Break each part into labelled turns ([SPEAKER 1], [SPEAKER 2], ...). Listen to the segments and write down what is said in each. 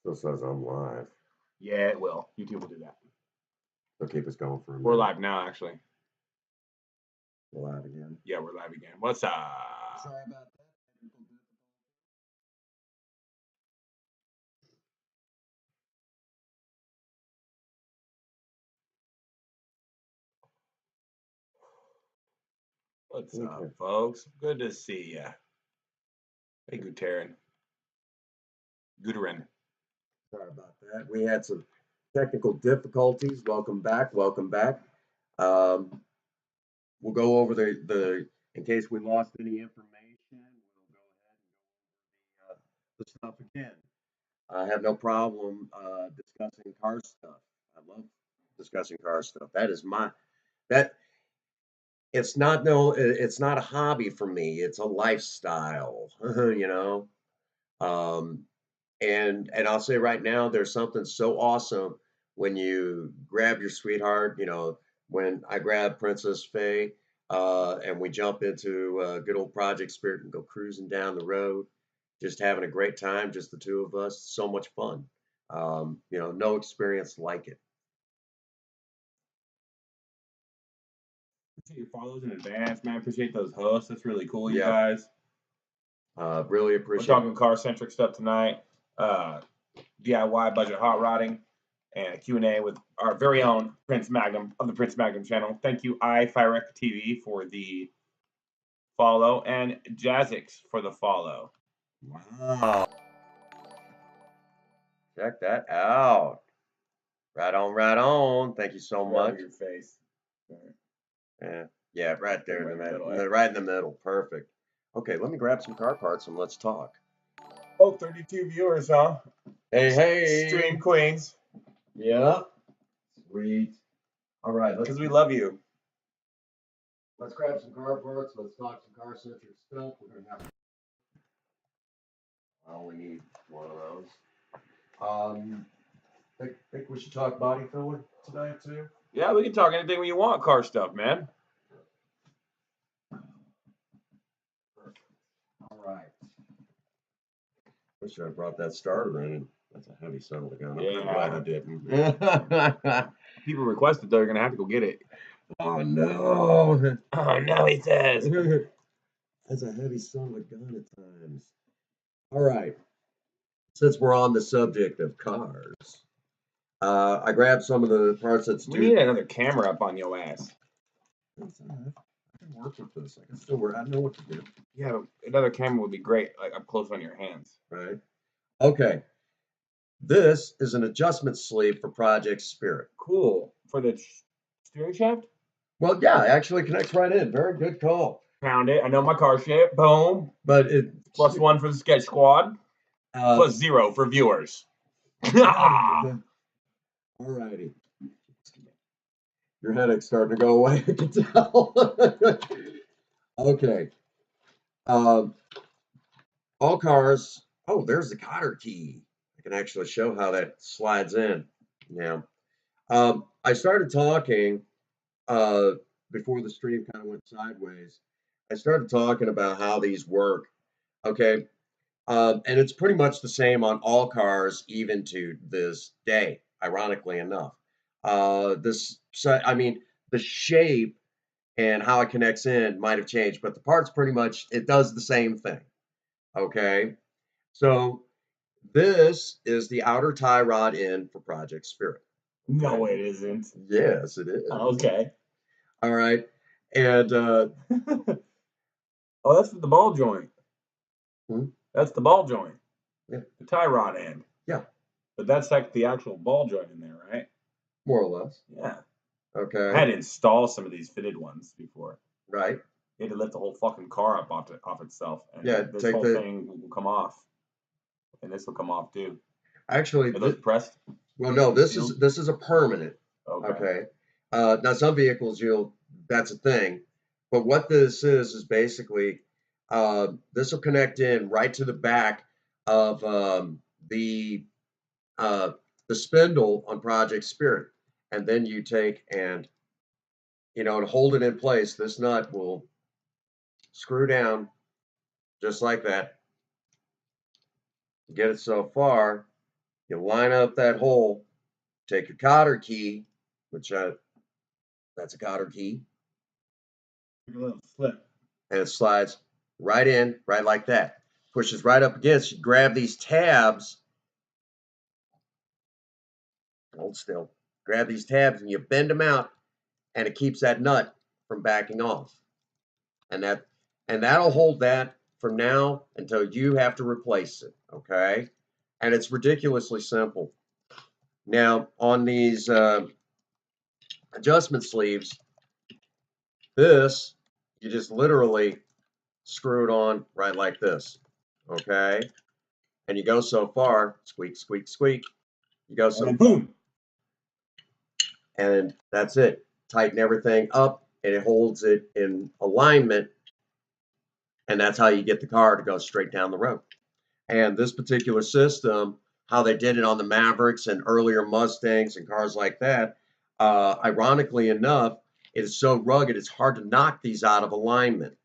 [SPEAKER 1] Still says I'm live.
[SPEAKER 2] Yeah, it will. YouTube will do that.
[SPEAKER 1] They'll keep us going for a minute.
[SPEAKER 2] We're live now, actually.
[SPEAKER 1] We're live again.
[SPEAKER 2] Yeah, we're live again. What's up?
[SPEAKER 1] Sorry about that.
[SPEAKER 2] What's up, folks? Good to see ya. Hey, Guterin.
[SPEAKER 1] Sorry about that. We had some technical difficulties. Welcome back. Welcome back. We'll go over the in case we lost any information. We'll go ahead and go over the stuff again. I have no problem discussing car stuff. I love discussing car stuff. That is that. It's not a hobby for me. It's a lifestyle. You know. And I'll say right now, there's something so awesome when you grab your sweetheart. You know, when I grab Princess Faye, and we jump into good old Project Spirit and go cruising down the road, just having a great time, just the two of us. So much fun. You know, no experience like it.
[SPEAKER 2] Appreciate your follows in advance, man. Appreciate those hosts. That's really cool, you
[SPEAKER 1] Yeah.
[SPEAKER 2] guys.
[SPEAKER 1] Really appreciate.
[SPEAKER 2] We're talking car-centric stuff tonight. DIY budget hot rodding and a Q&A with our very own Prince Magnum of the Prince Magnum channel. Thank you, iFirec TV, for the follow, and Jazzix for the follow.
[SPEAKER 1] Wow. Check that out. Right on, right on. Thank you so much.
[SPEAKER 2] Your face.
[SPEAKER 1] Yeah, right there in the middle. Right in the middle. Perfect. Okay, let me grab some car parts and let's talk.
[SPEAKER 2] Oh, 32 viewers, huh?
[SPEAKER 1] Hey.
[SPEAKER 2] Stream Queens.
[SPEAKER 1] Yeah. Sweet. All right.
[SPEAKER 2] Because we love you.
[SPEAKER 1] Let's grab some car parts. Let's talk some car-centric stuff. We're going to have. I only need one of those. Think we should talk body filler tonight too?
[SPEAKER 2] Yeah, we can talk anything you want, car stuff, man.
[SPEAKER 1] All right. Wish I brought that starter in. That's a heavy son of a gun. I'm glad I didn't.
[SPEAKER 2] People requested though. You're gonna have to go get it.
[SPEAKER 1] Oh no!
[SPEAKER 2] Oh no, he says.
[SPEAKER 1] That's a heavy son of a gun at times. All right. Since we're on the subject of cars, I grabbed some of the parts that's.
[SPEAKER 2] We need another camera up on your ass.
[SPEAKER 1] That's all right. I can work with this. I can still work. I know what to do.
[SPEAKER 2] Yeah, another camera would be great, like up close on your hands.
[SPEAKER 1] Right. Okay. This is an adjustment sleeve for Project Spirit.
[SPEAKER 2] Cool. For the steering shaft?
[SPEAKER 1] Well, yeah, it actually connects right in. Very good call.
[SPEAKER 2] Found it. I know my car shape. Boom.
[SPEAKER 1] But it
[SPEAKER 2] +1 for the sketch squad. +0 for viewers.
[SPEAKER 1] All righty. Your headache's starting to go away. I can tell. Okay. All cars. Oh, there's the cotter key. I can actually show how that slides in. Yeah. I started talking before the stream kind of went sideways. I started talking about how these work. Okay. And it's pretty much the same on all cars, even to this day, ironically enough. The shape and how it connects in might have changed, but the parts pretty much, it does the same thing. Okay. So this is the outer tie rod end for Project Spirit.
[SPEAKER 2] No, it isn't.
[SPEAKER 1] Yes, it is.
[SPEAKER 2] Okay.
[SPEAKER 1] All right. And
[SPEAKER 2] oh, that's the ball joint. That's the ball joint.
[SPEAKER 1] Yeah.
[SPEAKER 2] The tie rod end.
[SPEAKER 1] Yeah.
[SPEAKER 2] But that's like the actual ball joint in there, right?
[SPEAKER 1] More or less.
[SPEAKER 2] Yeah.
[SPEAKER 1] Okay.
[SPEAKER 2] I had to install some of these fitted ones before.
[SPEAKER 1] Right.
[SPEAKER 2] You had to lift the whole fucking car up off itself. And
[SPEAKER 1] yeah.
[SPEAKER 2] This whole thing will come off. And this will come off too.
[SPEAKER 1] Actually,
[SPEAKER 2] are those pressed?
[SPEAKER 1] Well, no. This is a permanent.
[SPEAKER 2] Okay.
[SPEAKER 1] Now some vehicles that's a thing, but what this is basically this will connect in right to the back of the spindle on Project Spirit, and then you take and to hold it in place. This nut will screw down just like that. Get it so far, You line up that hole, take your cotter key, which that's a cotter key,
[SPEAKER 2] A little slip.
[SPEAKER 1] and it slides right in, right like that. Pushes right up against. You grab these tabs, hold still, grab these tabs and you bend them out, and it keeps that nut from backing off. And that'll hold that from now until you have to replace it. Okay. And it's ridiculously simple. Now, on these adjustment sleeves, this, you just literally screw it on right like this. Okay. And you go so far, squeak, squeak, squeak. You go so
[SPEAKER 2] And boom.
[SPEAKER 1] and that's it. Tighten everything up and it holds it in alignment. And that's how you get the car to go straight down the road. And this particular system, how they did it on the Mavericks and earlier Mustangs and cars like that, ironically enough, it is so rugged, it's hard to knock these out of alignment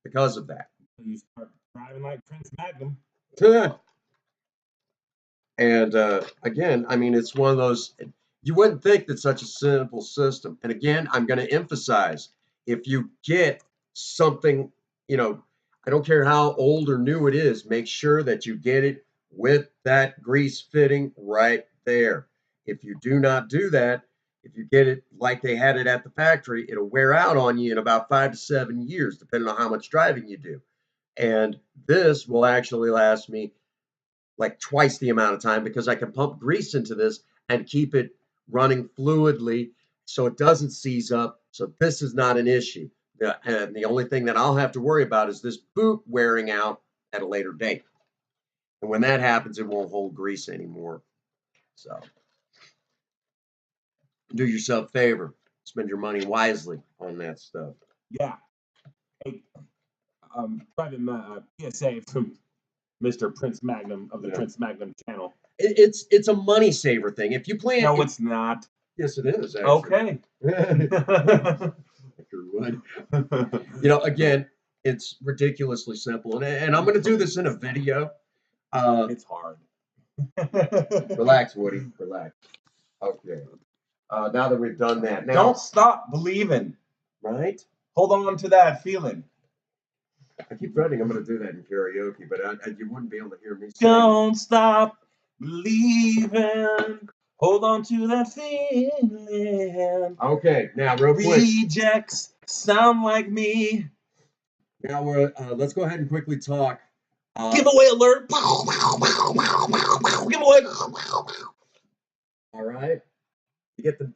[SPEAKER 1] because of that.
[SPEAKER 2] You start driving like Prince Magnum.
[SPEAKER 1] And again, I mean, it's one of those, you wouldn't think that such a simple system. And again, I'm going to emphasize, if you get something, I don't care how old or new it is, make sure that you get it with that grease fitting right there. If you do not do that, if you get it like they had it at the factory, it'll wear out on you in about 5 to 7 years, depending on how much driving you do. And this will actually last me like twice the amount of time because I can pump grease into this and keep it running fluidly so it doesn't seize up. So this is not an issue. And the only thing that I'll have to worry about is this boot wearing out at a later date. And when that happens, it won't hold grease anymore. So do yourself a favor. Spend your money wisely on that stuff.
[SPEAKER 2] Yeah. Hey, private PSA from Mr. Prince Magnum of the Prince Magnum channel.
[SPEAKER 1] It's a money saver thing. If you plan,
[SPEAKER 2] no, it's not.
[SPEAKER 1] Yes, it is. Actually.
[SPEAKER 2] Okay.
[SPEAKER 1] Would. Again, it's ridiculously simple, and I'm going to do this in a video.
[SPEAKER 2] It's hard.
[SPEAKER 1] Relax, Woody. Relax. Okay. Now that we've done that, now
[SPEAKER 2] don't stop believing.
[SPEAKER 1] Right?
[SPEAKER 2] Hold on to that feeling.
[SPEAKER 1] I keep threatening I'm going to do that in karaoke, but you wouldn't be able to hear me sing.
[SPEAKER 2] Don't stop believing. Hold on to that feeling.
[SPEAKER 1] Okay, now real quick.
[SPEAKER 2] Rejects sound like me.
[SPEAKER 1] Now let's go ahead and quickly talk.
[SPEAKER 2] Giveaway alert! Giveaway!
[SPEAKER 1] All right. You get the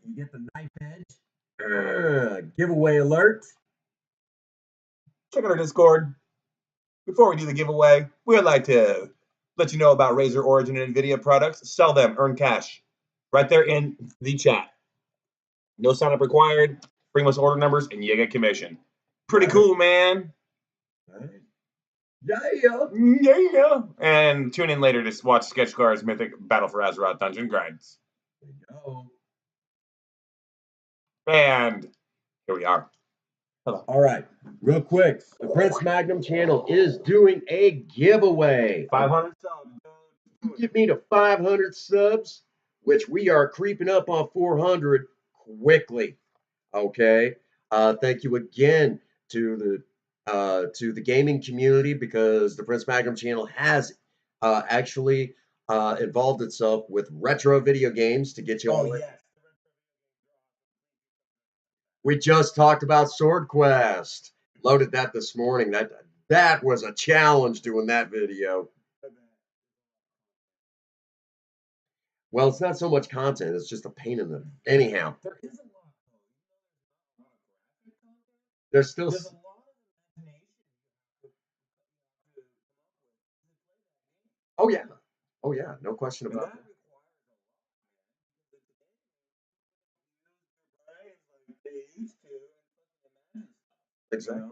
[SPEAKER 1] knife edge. Giveaway alert.
[SPEAKER 2] Check out our Discord. Before we do the giveaway, we would like to let you know about Razer Origin and NVIDIA products. Sell them, earn cash. Right there in the chat. No sign up required. Bring us order numbers and you get commission. Pretty cool, man. Yeah. And tune in later to watch Sketchcar's Mythic Battle for Azeroth Dungeon Grinds.
[SPEAKER 1] There you go.
[SPEAKER 2] And here we are.
[SPEAKER 1] Hello. All right, real quick. The Prince Magnum channel is doing a giveaway.
[SPEAKER 2] 500 subs.
[SPEAKER 1] Get me to 500 subs, which we are creeping up on 400 quickly. Okay. Thank you again to the gaming community, because the Prince Magnum channel has actually involved itself with retro video games to get you all.
[SPEAKER 2] Yes.
[SPEAKER 1] We just talked about Sword Quest. Loaded that this morning. That was a challenge doing that video. Well, it's not so much content, it's just a pain in the. Anyhow.
[SPEAKER 2] There is a lot.
[SPEAKER 1] There's still.
[SPEAKER 2] There's a lot of imagination.
[SPEAKER 1] Oh yeah. Oh yeah, no question about that. Exactly.
[SPEAKER 2] My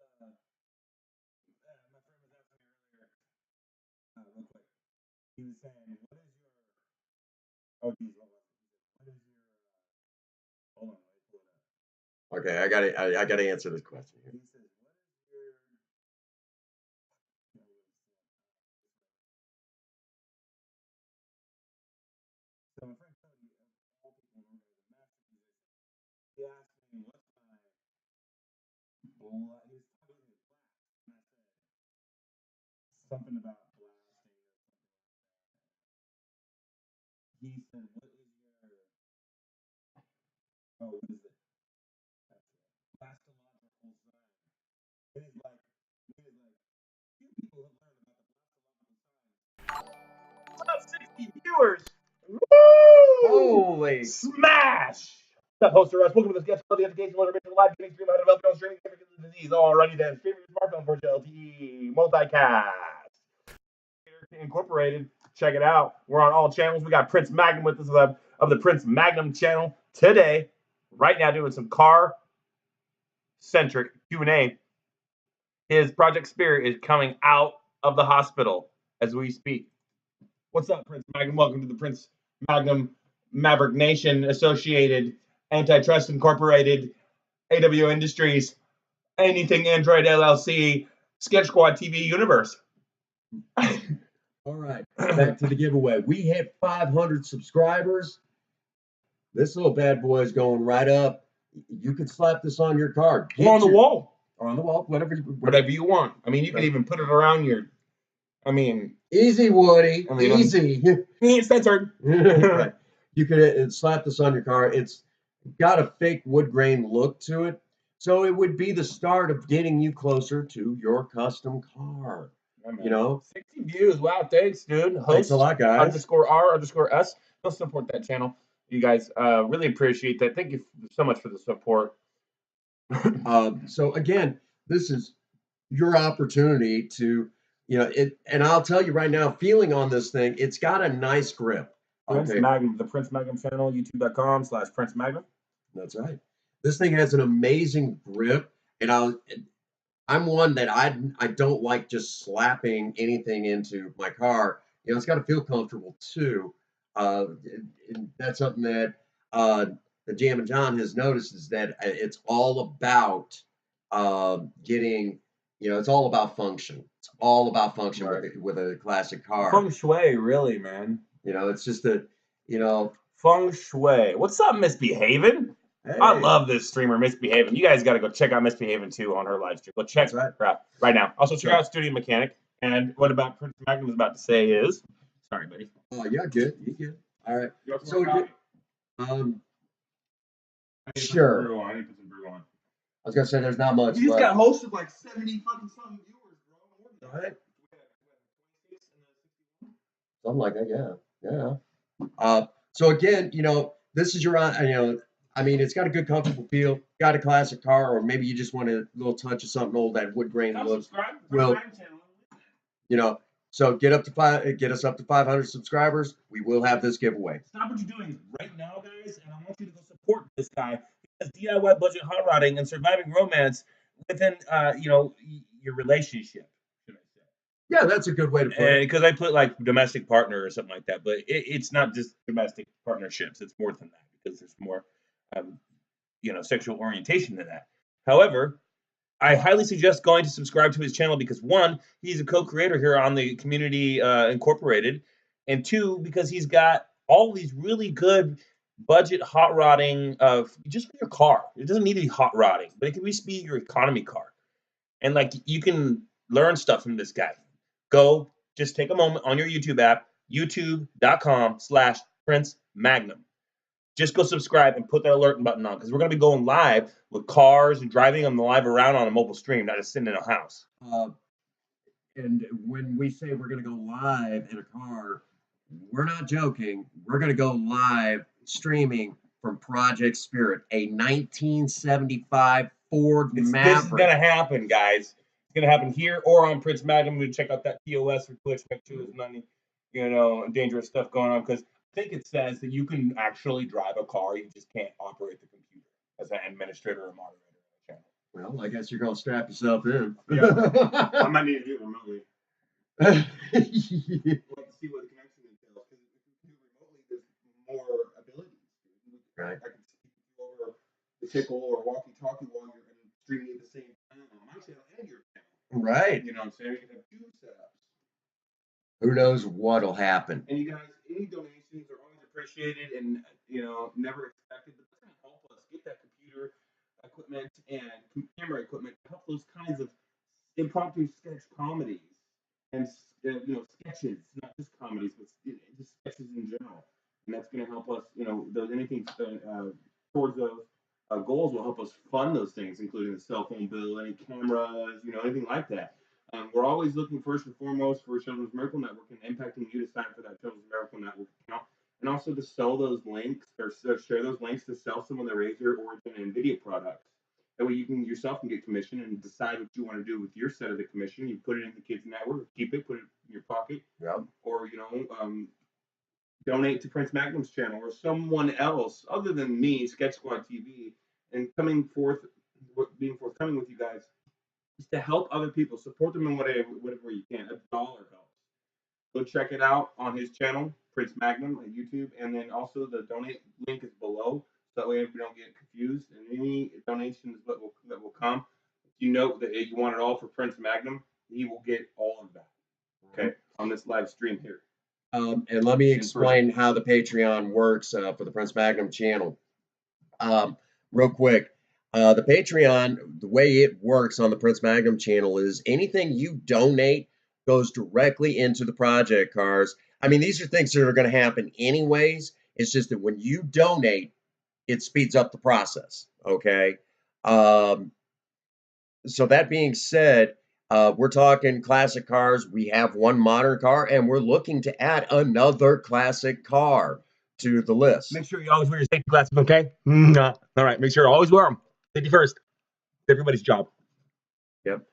[SPEAKER 2] friend was asking me earlier, real quick. He was saying, "What is your?" Oh, geez, what is your? Hold on, let me pull it up.
[SPEAKER 1] Okay, I gotta answer this question here.
[SPEAKER 2] He says, "What is your?" something about blasting. He said, "What is your what is it? Blastological sign." It is like few people have learned about the blastological sign. About 60 viewers. Woo!
[SPEAKER 1] Holy.
[SPEAKER 2] Smash! What's up, host of us? Welcome to this guest the education motivation live getting stream out of health streaming the disease. Alrighty then, streaming your smartphone for LTE multicast. Incorporated. Check it out. We're on all channels. We got Prince Magnum with us of the Prince Magnum channel today. Right now, doing some car centric Q&A. His Project Spirit is coming out of the hospital as we speak. What's up, Prince Magnum? Welcome to the Prince Magnum Maverick Nation Associated Antitrust Incorporated AW Industries Anything Android LLC Sketch Squad TV universe.
[SPEAKER 1] All right, back to the giveaway. We hit 500 subscribers. This little bad boy is going right up. You can slap this on your car.
[SPEAKER 2] Or on the wall.
[SPEAKER 1] Or on the wall, whatever
[SPEAKER 2] you want. I mean, you can even put it around your.
[SPEAKER 1] Easy, Woody. Easy.
[SPEAKER 2] It's censored.
[SPEAKER 1] Right. You could slap this on your car. It's got a fake wood grain look to it. So it would be the start of getting you closer to your custom car. You know,
[SPEAKER 2] 60 views. Wow, thanks, dude. Host
[SPEAKER 1] thanks a lot, guys.
[SPEAKER 2] _R_S. Go support that channel. You guys really appreciate that. Thank you so much for the support.
[SPEAKER 1] So again, this is your opportunity to, and I'll tell you right now, feeling on this thing, it's got a nice grip.
[SPEAKER 2] Prince Magnum, the Prince Magnum channel, youtube.com/Prince Magnum.
[SPEAKER 1] That's right. This thing has an amazing grip, and I'm one that I don't like just slapping anything into my car. It's got to feel comfortable too. And that's something that the Jam and John has noticed, is that it's all about getting, it's all about function. It's all about function with a classic car.
[SPEAKER 2] Feng shui, really, man.
[SPEAKER 1] It's just a,
[SPEAKER 2] feng shui. What's up, Misbehaving? Hey. I love this streamer, Misbehaving. You guys got to go check out Misbehaving too on her live stream. Go check her out right now. Also, check out Studio Mechanic. And what about Prince Magnum was about to say is, sorry, buddy.
[SPEAKER 1] Oh, yeah, good. You good? All right. So, sure.
[SPEAKER 2] I need to put some brew on.
[SPEAKER 1] I was gonna say there's not much.
[SPEAKER 2] You just got hosted like 70 fucking something viewers, bro.
[SPEAKER 1] All right. Something like that, yeah. So again, this is your, it's got a good, comfortable feel. Got a classic car, or maybe you just want a little touch of something old, that wood grain look. Well, so get us up to 500 subscribers. We will have this giveaway.
[SPEAKER 2] Stop what you're doing right now, guys, and I want you to go support this guy. He does DIY budget hot rodding and surviving romance within, your relationship.
[SPEAKER 1] Yeah, that's a good way to put it.
[SPEAKER 2] Because I put like domestic partner or something like that, but it's not just domestic partnerships. It's more than that, because there's more, sexual orientation than that. However, I highly suggest going to subscribe to his channel because, one, he's a co-creator here on the Community Incorporated, and two, because he's got all these really good budget hot rodding just for your car. It doesn't need to be hot rodding, but it can just be your economy car. And you can learn stuff from this guy. Go, just take a moment on your YouTube app, youtube.com/Prince Magnum. Just go subscribe and put that alert button on, because we're going to be going live with cars and driving them live around on a mobile stream, not just sitting in a house.
[SPEAKER 1] And when we say we're going to go live in a car, we're not joking. We're going to go live streaming from Project Spirit, a 1975 Ford Maverick.
[SPEAKER 2] This is going to happen, guys. It's going to happen here or on Prince Magnum. We check out that TOS for Twitch. Make sure there's nothing, dangerous stuff going on, because I think it says that you can actually drive a car. You just can't operate the computer as an administrator or moderator on the channel.
[SPEAKER 1] Well, I guess you're going to strap yourself in.
[SPEAKER 2] Yeah. I might need to do it remotely. We'll have to see what the connection entails, because if you do remotely, there's more abilities.
[SPEAKER 1] Right.
[SPEAKER 2] I can speak over the tickle or walkie-talkie while you're streaming at the same time on my channel and your channel.
[SPEAKER 1] Right.
[SPEAKER 2] You know what I'm saying? We can have two setups.
[SPEAKER 1] Who knows what'll happen?
[SPEAKER 2] And you guys, any donations are always appreciated and, never expected. But that's going to help us get that computer equipment and camera equipment to help those kinds of impromptu sketch comedies and sketches, not just comedies, but just sketches in general. And that's going to help us, those anything towards those goals will help us fund those things, including the cell phone bill, any cameras, anything like that. We're always looking first and foremost for Children's Miracle Network and impacting you to sign for that Children's Miracle Network account, and also to sell those links or share those links to sell some of the Razor, Origin, and Nvidia products. That way you can yourself can get commission and decide what you want to do with your set of the commission. You put it in the kids' network, keep it, put it in your pocket, or donate to Prince Magnum's channel or someone else other than me, Sketch Squad TV, and being forthcoming with you guys is to help other people, support them in whatever you can. $1 helps. Go check it out on his channel, Prince Magnum on YouTube, and then also the donate link is below. So that way we don't get confused. And any donations that will come, if you know that you want it all for Prince Magnum, he will get all of that. Okay, on this live stream here.
[SPEAKER 1] And let me explain how the Patreon works for the Prince Magnum channel. Real quick, the Patreon, the way it works on the Prince Magnum channel is anything you donate goes directly into the project cars. I mean, these are things that are going to happen anyways. It's just that when you donate, it speeds up the process. Okay. So that being said, we're talking classic cars. We have one modern car, and we're looking to add another classic car to the list.
[SPEAKER 2] Make sure you always wear your safety glasses, okay? All right, make sure you always wear them. Safety first. It's everybody's job.
[SPEAKER 1] Yep.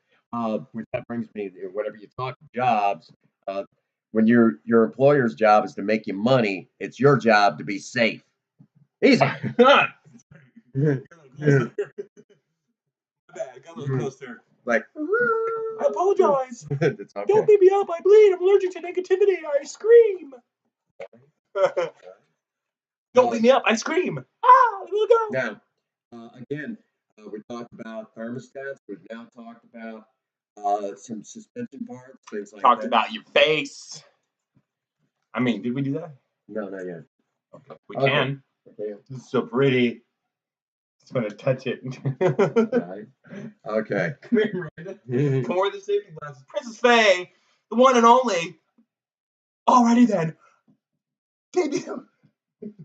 [SPEAKER 1] Which that brings me, whenever you talk jobs, when your employer's job is to make you money, it's your job to be safe. Easy.
[SPEAKER 2] Bad. Got a little close there.
[SPEAKER 1] Like,
[SPEAKER 2] I apologize.
[SPEAKER 1] It's okay.
[SPEAKER 2] Don't beat me up. I bleed. I'm allergic to negativity. I scream. Don't beat me up. I scream. Ah, let me go.
[SPEAKER 1] Now, again, we talked about thermostats. We've now talked about some suspension parts, things like
[SPEAKER 2] Talked
[SPEAKER 1] that.
[SPEAKER 2] about your face. I mean, did we do that?
[SPEAKER 1] No, not yet.
[SPEAKER 2] Okay. We can.
[SPEAKER 1] Okay.
[SPEAKER 2] This is so pretty. Just want to touch it.
[SPEAKER 1] Right. Okay.
[SPEAKER 2] Come here, Miranda. Come wear the safety glasses. Princess Faye, the one and only. Alrighty then. Debut.
[SPEAKER 1] Come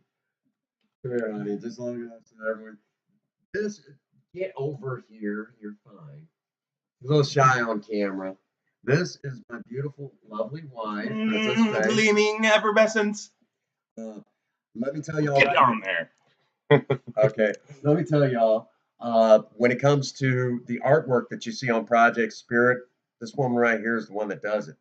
[SPEAKER 1] here, honey. Just long enough so everyone. Get over here. You're fine. A little shy on camera. This is my beautiful, lovely wife, Princess Faye.
[SPEAKER 2] Gleaming effervescence.
[SPEAKER 1] Let me tell y'all.
[SPEAKER 2] Get down there.
[SPEAKER 1] Okay, let me tell y'all, when it comes to the artwork that you see on Project Spirit, this woman right here is the one that does it.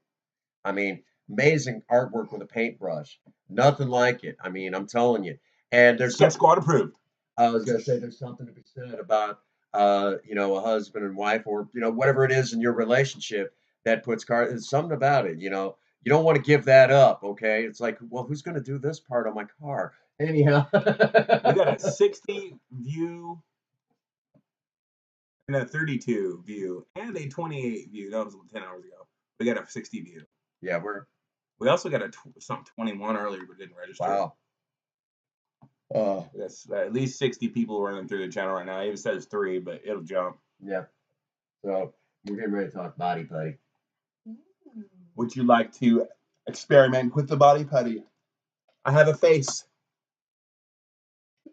[SPEAKER 1] I mean, amazing artwork with a paintbrush. Nothing like it. I mean, I'm telling you. And there's
[SPEAKER 2] Sketch Squad approved.
[SPEAKER 1] I was going to say there's something to be said about, a husband and wife or, whatever it is in your relationship that puts there's something about it, you don't want to give that up, okay? It's like, well, who's going to do this part on my car? Anyhow.
[SPEAKER 2] We got a 60 view and a 32 view and a 28 view. That was 10 hours ago. We got a 60 view.
[SPEAKER 1] Yeah,
[SPEAKER 2] we also got some 21 earlier, but didn't register.
[SPEAKER 1] Wow.
[SPEAKER 2] That's at least 60 people running through the channel right now. It even says 3, but it'll jump.
[SPEAKER 1] Yeah. So we're getting ready to talk body putty.
[SPEAKER 2] Would you like to experiment with the body putty? I have a face.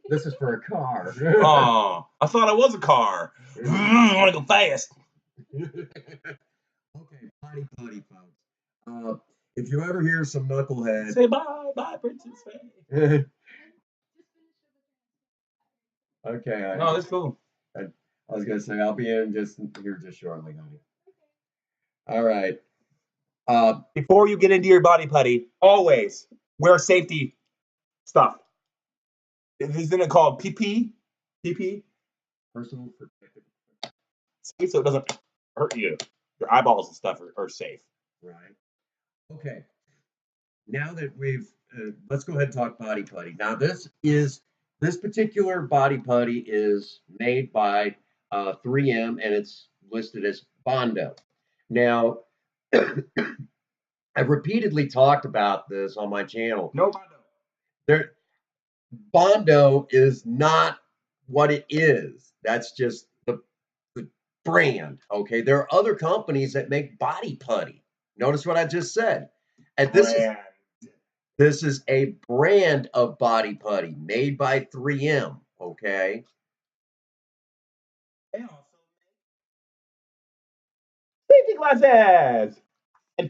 [SPEAKER 1] This is for a car.
[SPEAKER 2] Oh, I thought it was a car. I want to go fast.
[SPEAKER 1] Okay, body putty, folks. If you ever hear some knucklehead,
[SPEAKER 2] say bye, Princess Faye.
[SPEAKER 1] Okay.
[SPEAKER 2] No, that's cool.
[SPEAKER 1] I was gonna say I'll be in just shortly, honey. All right.
[SPEAKER 2] Before you get into your body putty, always wear safety stuff. Isn't it called PP? PP?
[SPEAKER 1] Personal protective.
[SPEAKER 2] Safe so it doesn't hurt you. Your eyeballs and stuff are safe.
[SPEAKER 1] Right. Okay. Now that we've, let's go ahead and talk body putty. Now this particular body putty is made by 3M and it's listed as Bondo. Now, I've repeatedly talked about this on my channel.
[SPEAKER 2] No Bondo.
[SPEAKER 1] Bondo is not what it is. That's just the brand. Okay. There are other companies that make body putty. Notice what I just said. And this is a brand of body putty made by 3M. Okay.
[SPEAKER 2] They also safety glasses.
[SPEAKER 1] They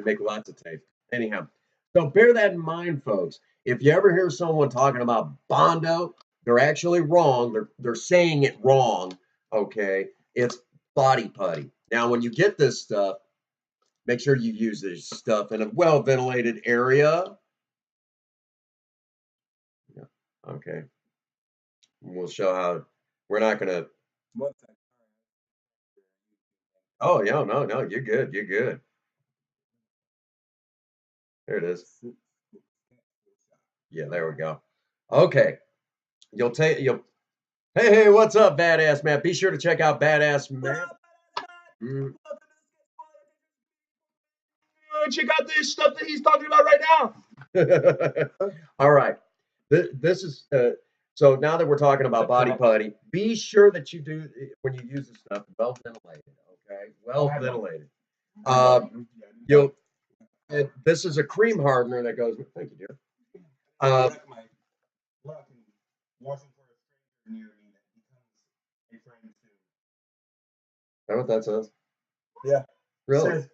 [SPEAKER 1] make lots of tape. Anyhow, so bear that in mind, folks. If you ever hear someone talking about Bondo, they're actually wrong. They're saying it wrong. Okay, it's body putty. Now, when you get this stuff, make sure you use this stuff in a well ventilated area. Yeah. Okay. We'll show how. We're not gonna. Oh yeah, no, you're good. You're good. There it is. Yeah, there we go. Okay. You'll hey, what's up, Badass Matt? Be sure to check out Badass Matt. Mm.
[SPEAKER 2] Check out this stuff that he's talking about right
[SPEAKER 1] now. All right. This is so now that we're talking about body putty, be sure that you do when you use this stuff well ventilated. Okay, well ventilated. You'll. This is a cream hardener that goes. Thank you, dear. Is that what that says?
[SPEAKER 2] Yeah.
[SPEAKER 1] Really?
[SPEAKER 2] It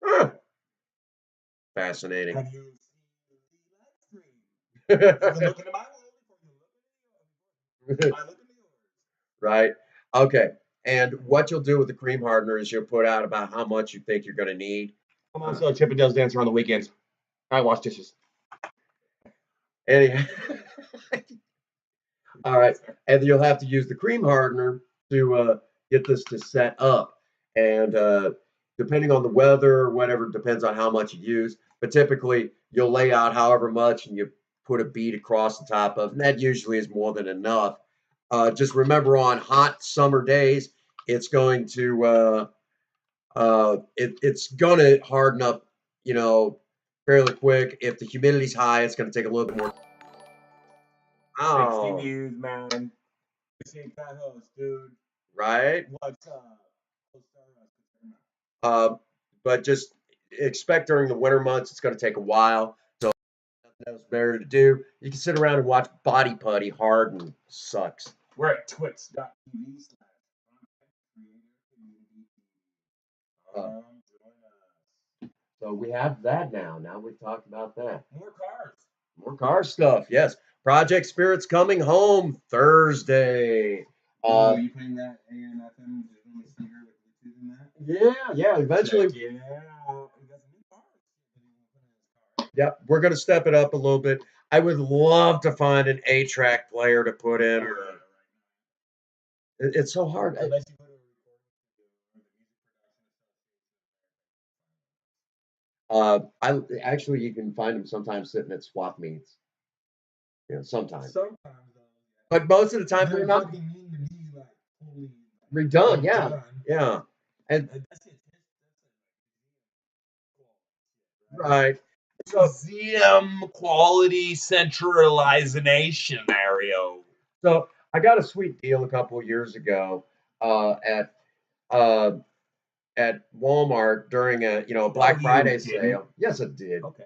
[SPEAKER 2] says,
[SPEAKER 1] fascinating.
[SPEAKER 2] Have you seen the live stream? Looking at my
[SPEAKER 1] right. Okay. And what you'll do with the cream hardener is you'll put out about how much you think you're going to need.
[SPEAKER 2] I'm also a Chippendales dancer on the weekends. I wash dishes.
[SPEAKER 1] Anyhow. All right. And you'll have to use the cream hardener to get this to set up. And depending on the weather or whatever, depends on how much you use. But typically, you'll lay out however much and you put a bead across the top of, and that usually is more than enough. Just remember on hot summer days, it's going to it's going to harden up, fairly quick. If the humidity's high, it's going to take a little bit more.
[SPEAKER 2] 60 views, man. Dude.
[SPEAKER 1] Right?
[SPEAKER 2] What's up?
[SPEAKER 1] But just expect during the winter months, it's going to take a while. So nothing else better to do. You can sit around and watch body putty harden. Sucks.
[SPEAKER 2] We're at twitch.tv.
[SPEAKER 1] So we have that now. Now we've talked about that.
[SPEAKER 2] More cars.
[SPEAKER 1] More car stuff. Yes. Project Spirit's coming home Thursday.
[SPEAKER 2] Are you putting that AM/FM receiver with Bluetooth in that?
[SPEAKER 1] Yeah. Eventually. Yep. We're going to step it up a little bit. I would love to find an 8-track player to put in. It's so hard. I actually you can find them sometimes sitting at swap meets. Sometimes. But most of the time they're not redone. Yeah. And right.
[SPEAKER 2] Museum quality centralization scenario.
[SPEAKER 1] So I got a sweet deal a couple of years ago at Walmart during a Black Friday sale. Yes, it did.
[SPEAKER 2] Okay.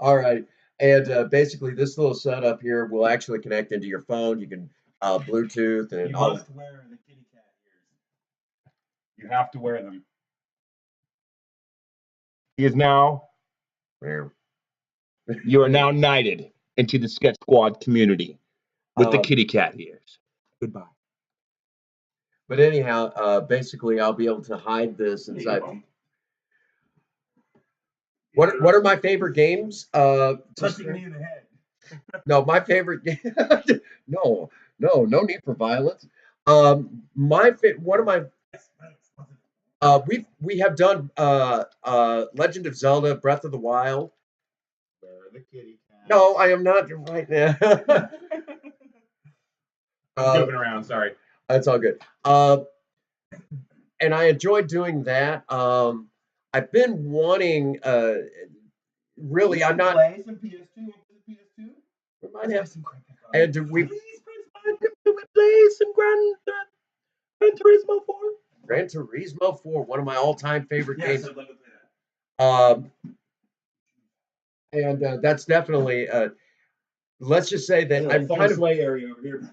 [SPEAKER 1] All right. And basically, this little setup here will actually connect into your phone. You can Bluetooth and
[SPEAKER 2] you
[SPEAKER 1] all.
[SPEAKER 2] Must wear the kitty cat ears. You have to wear them. He is now.
[SPEAKER 1] There.
[SPEAKER 2] You are now knighted into the Sketch Squad community with the kitty cat ears. Goodbye.
[SPEAKER 1] But anyhow, basically, I'll be able to hide this inside. What are my favorite games?
[SPEAKER 2] Touching me in the head.
[SPEAKER 1] No, my favorite game. No need for violence. One of my. We have done Legend of Zelda: Breath of the Wild.
[SPEAKER 2] Where are the kitty cats?
[SPEAKER 1] No, I am not right now.
[SPEAKER 2] I'm joking around. Sorry.
[SPEAKER 1] That's all good. And I enjoyed doing that. I've been wanting. Really, I'm not.
[SPEAKER 2] Play some PS2.
[SPEAKER 1] We might have some. And we.
[SPEAKER 2] play some Gran Turismo 4?
[SPEAKER 1] Gran Turismo 4, one of my all-time favorite
[SPEAKER 2] Yes,
[SPEAKER 1] games.
[SPEAKER 2] I'd love to play that.
[SPEAKER 1] And that's definitely. Let's just say that I'm kind of.
[SPEAKER 2] sway area over here.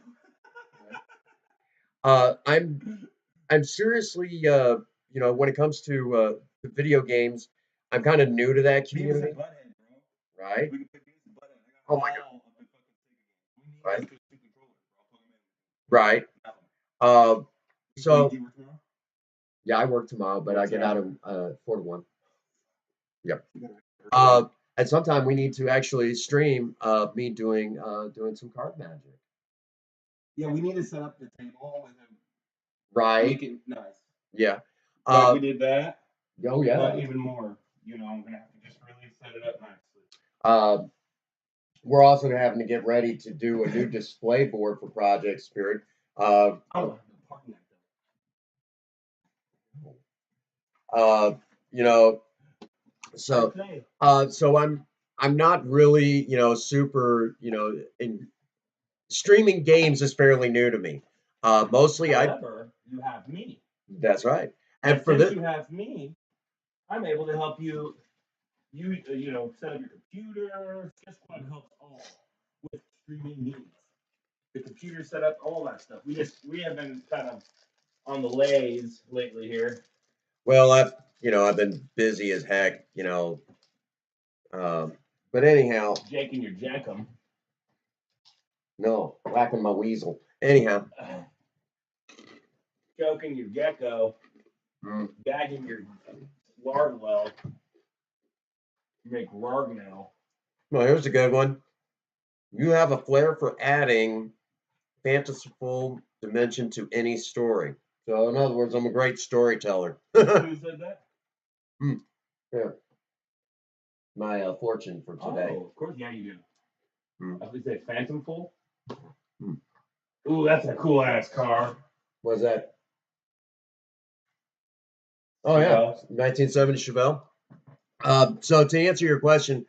[SPEAKER 1] I'm seriously, when it comes to video games, I'm kind of new to that community, right?
[SPEAKER 2] We can pick Beavis and Butthead.
[SPEAKER 1] Oh my God, right, right. So yeah, I work tomorrow, but I get out of 4 to 1. Yep. And sometime we need to actually stream me doing some card magic.
[SPEAKER 2] Yeah, we need to set up the table with him.
[SPEAKER 1] Right.
[SPEAKER 2] Make it nice.
[SPEAKER 1] Yeah.
[SPEAKER 2] We did that.
[SPEAKER 1] Oh yeah.
[SPEAKER 2] But even more, I'm gonna have to just really set it up nicely.
[SPEAKER 1] We're also having to get ready to do a new display board for Project Spirit. So I'm not really super in streaming games is fairly new to me. Mostly
[SPEAKER 2] However, you have me.
[SPEAKER 1] That's right.
[SPEAKER 2] And for since you have me, I'm able to help you. Set up your computer. Guess what helps all with streaming needs? The computer setup, all that stuff. We have been kind of on the lays lately here.
[SPEAKER 1] Well, I've been busy as heck, but anyhow,
[SPEAKER 2] Jaking your jackum.
[SPEAKER 1] No, whacking my weasel. Anyhow,
[SPEAKER 2] choking your gecko, gagging your larval. You make larg now.
[SPEAKER 1] Well, here's a good one. You have a flair for adding fanciful dimension to any story. So, in other words, I'm a great storyteller.
[SPEAKER 2] Who said that?
[SPEAKER 1] Yeah. My fortune for today.
[SPEAKER 2] Oh, of course, yeah, you do. I would say phantomful. Ooh, that's a cool ass car.
[SPEAKER 1] What's that? Oh yeah, 1970 Chevelle. So to answer your question,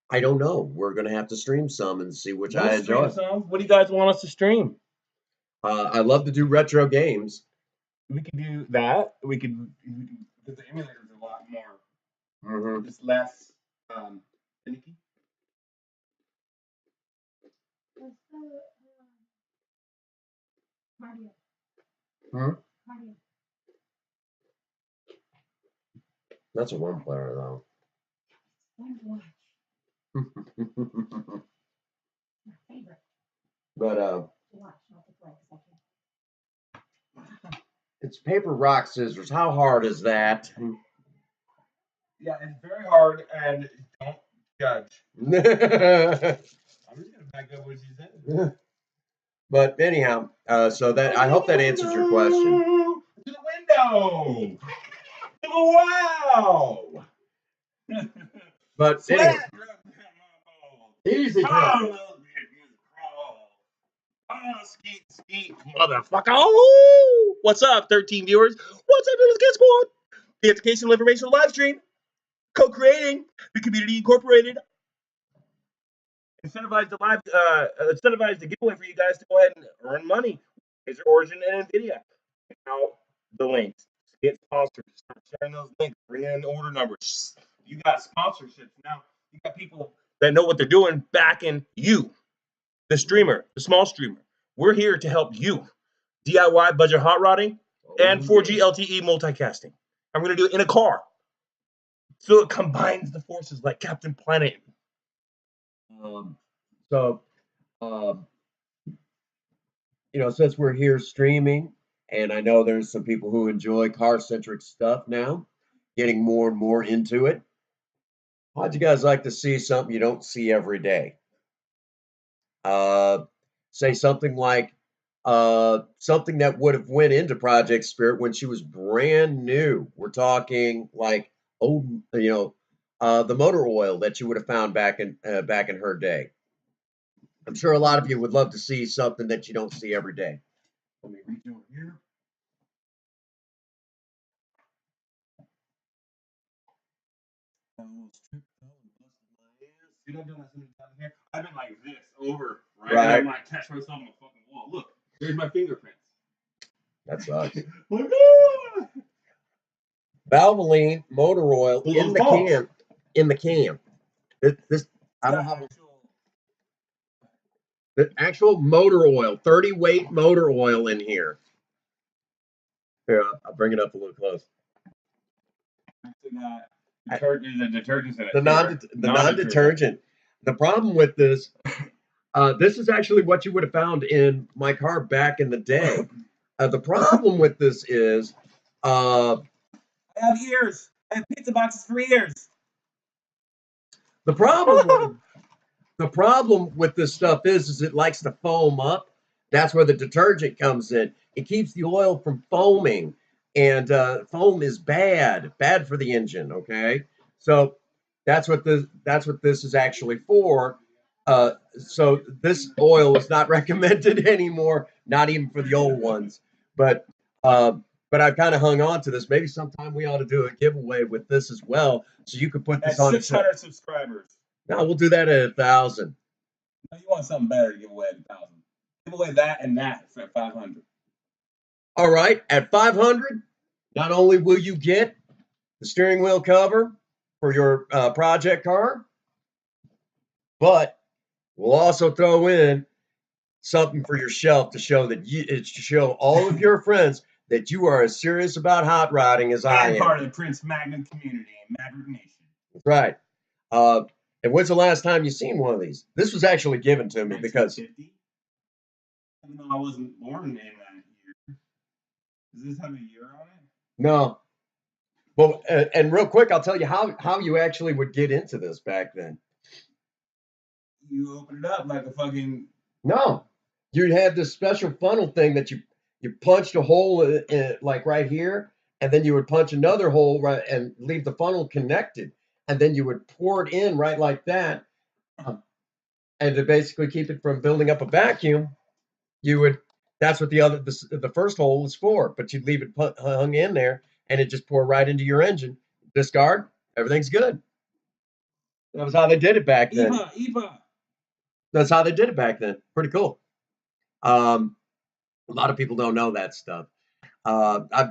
[SPEAKER 1] I don't know. We're gonna have to stream some and see which I enjoy.
[SPEAKER 2] What do you guys want us to stream?
[SPEAKER 1] I love to do retro games.
[SPEAKER 2] We could do that. We could because the emulator's a lot more. Just less finicky.
[SPEAKER 1] That's a one player though. But it's paper, rock, scissors. How hard is that?
[SPEAKER 2] Yeah, it's very hard, and don't judge. I'm just gonna back up what you said.
[SPEAKER 1] But anyhow, so that I hope that answers your question.
[SPEAKER 2] To the window. Wow.
[SPEAKER 1] But anyway, easy crawl.
[SPEAKER 2] Skeet, motherfucker. Oh, what's up, 13 viewers? What's up, Little Kid Squad? The Educational Information live stream. Co-creating the Community Incorporated. Incentivize the giveaway for you guys to go ahead and earn money. Is your origin and NVIDIA. Check out the links. Get sponsors. Start sharing those links. Bring in order numbers. You got sponsorships now. You got people that know what they're doing backing you, the streamer, the small streamer. We're here to help you. DIY budget hot rodding and 4G LTE multicasting. I'm going to do it in a car. So it combines the forces like Captain Planet.
[SPEAKER 1] Since we're here streaming, and I know there's some people who enjoy car-centric stuff now, getting more and more into it. How'd you guys like to see something you don't see every day? Say something like something that would have went into Project Spirit when she was brand new. We're talking like the motor oil that you would have found back in her day. I'm sure a lot of you would love to see something that you don't see every day. Let me reach over here.
[SPEAKER 2] I've been like this over, right? And I'm like catch myself on the fucking wall. Look. Here's my fingerprints.
[SPEAKER 1] That sucks.
[SPEAKER 2] Look at
[SPEAKER 1] Valvoline motor oil
[SPEAKER 2] Well,
[SPEAKER 1] in the
[SPEAKER 2] false.
[SPEAKER 1] can. In the can. This I don't have the actual motor oil, 30 weight motor oil in here. Here, I'll bring it up a little close.
[SPEAKER 2] The detergent's in it.
[SPEAKER 1] The non-detergent. The problem with this, this is actually what you would have found in my car back in the day. The problem with this is,
[SPEAKER 2] I have ears. I have pizza boxes for ears.
[SPEAKER 1] the problem with this stuff is it likes to foam up. That's where the detergent comes in. It keeps the oil from foaming, and foam is bad for the engine. Okay, so that's what this is actually for. So this oil is not recommended anymore, not even for the old ones. But I've kind of hung on to this. Maybe sometime we ought to do a giveaway with this as well, so you could put this on.
[SPEAKER 2] 600 subscribers.
[SPEAKER 1] No, we'll do that at 1,000.
[SPEAKER 2] No, you want something better to give away at 1,000. Give away that and that for 500.
[SPEAKER 1] All right, at 500, not only will you get the steering wheel cover for your project car, but we'll also throw in something for your shelf to show all of your friends that you are as serious about hot rodding as I am.
[SPEAKER 2] Part of the Prince Magnum community in Maverick Nation.
[SPEAKER 1] That's right. And when's the last time you seen one of these? This was actually given to me because.
[SPEAKER 2] Even though I wasn't born in that year. Does this have a year on it?
[SPEAKER 1] No. Well, and real quick, I'll tell you how you actually would get into this back then.
[SPEAKER 2] You open it up like a fucking.
[SPEAKER 1] No, you'd have this special funnel thing that you punched a hole in, like right here, and then you would punch another hole right and leave the funnel connected, and then you would pour it in right like that, and to basically keep it from building up a vacuum, you would. That's what the first hole was for, but you'd leave it hung in there, and it just pour right into your engine. Discard, everything's good. That was how they did it back then.
[SPEAKER 2] EPA.
[SPEAKER 1] That's how they did it back then. Pretty cool. A lot of people don't know that stuff. I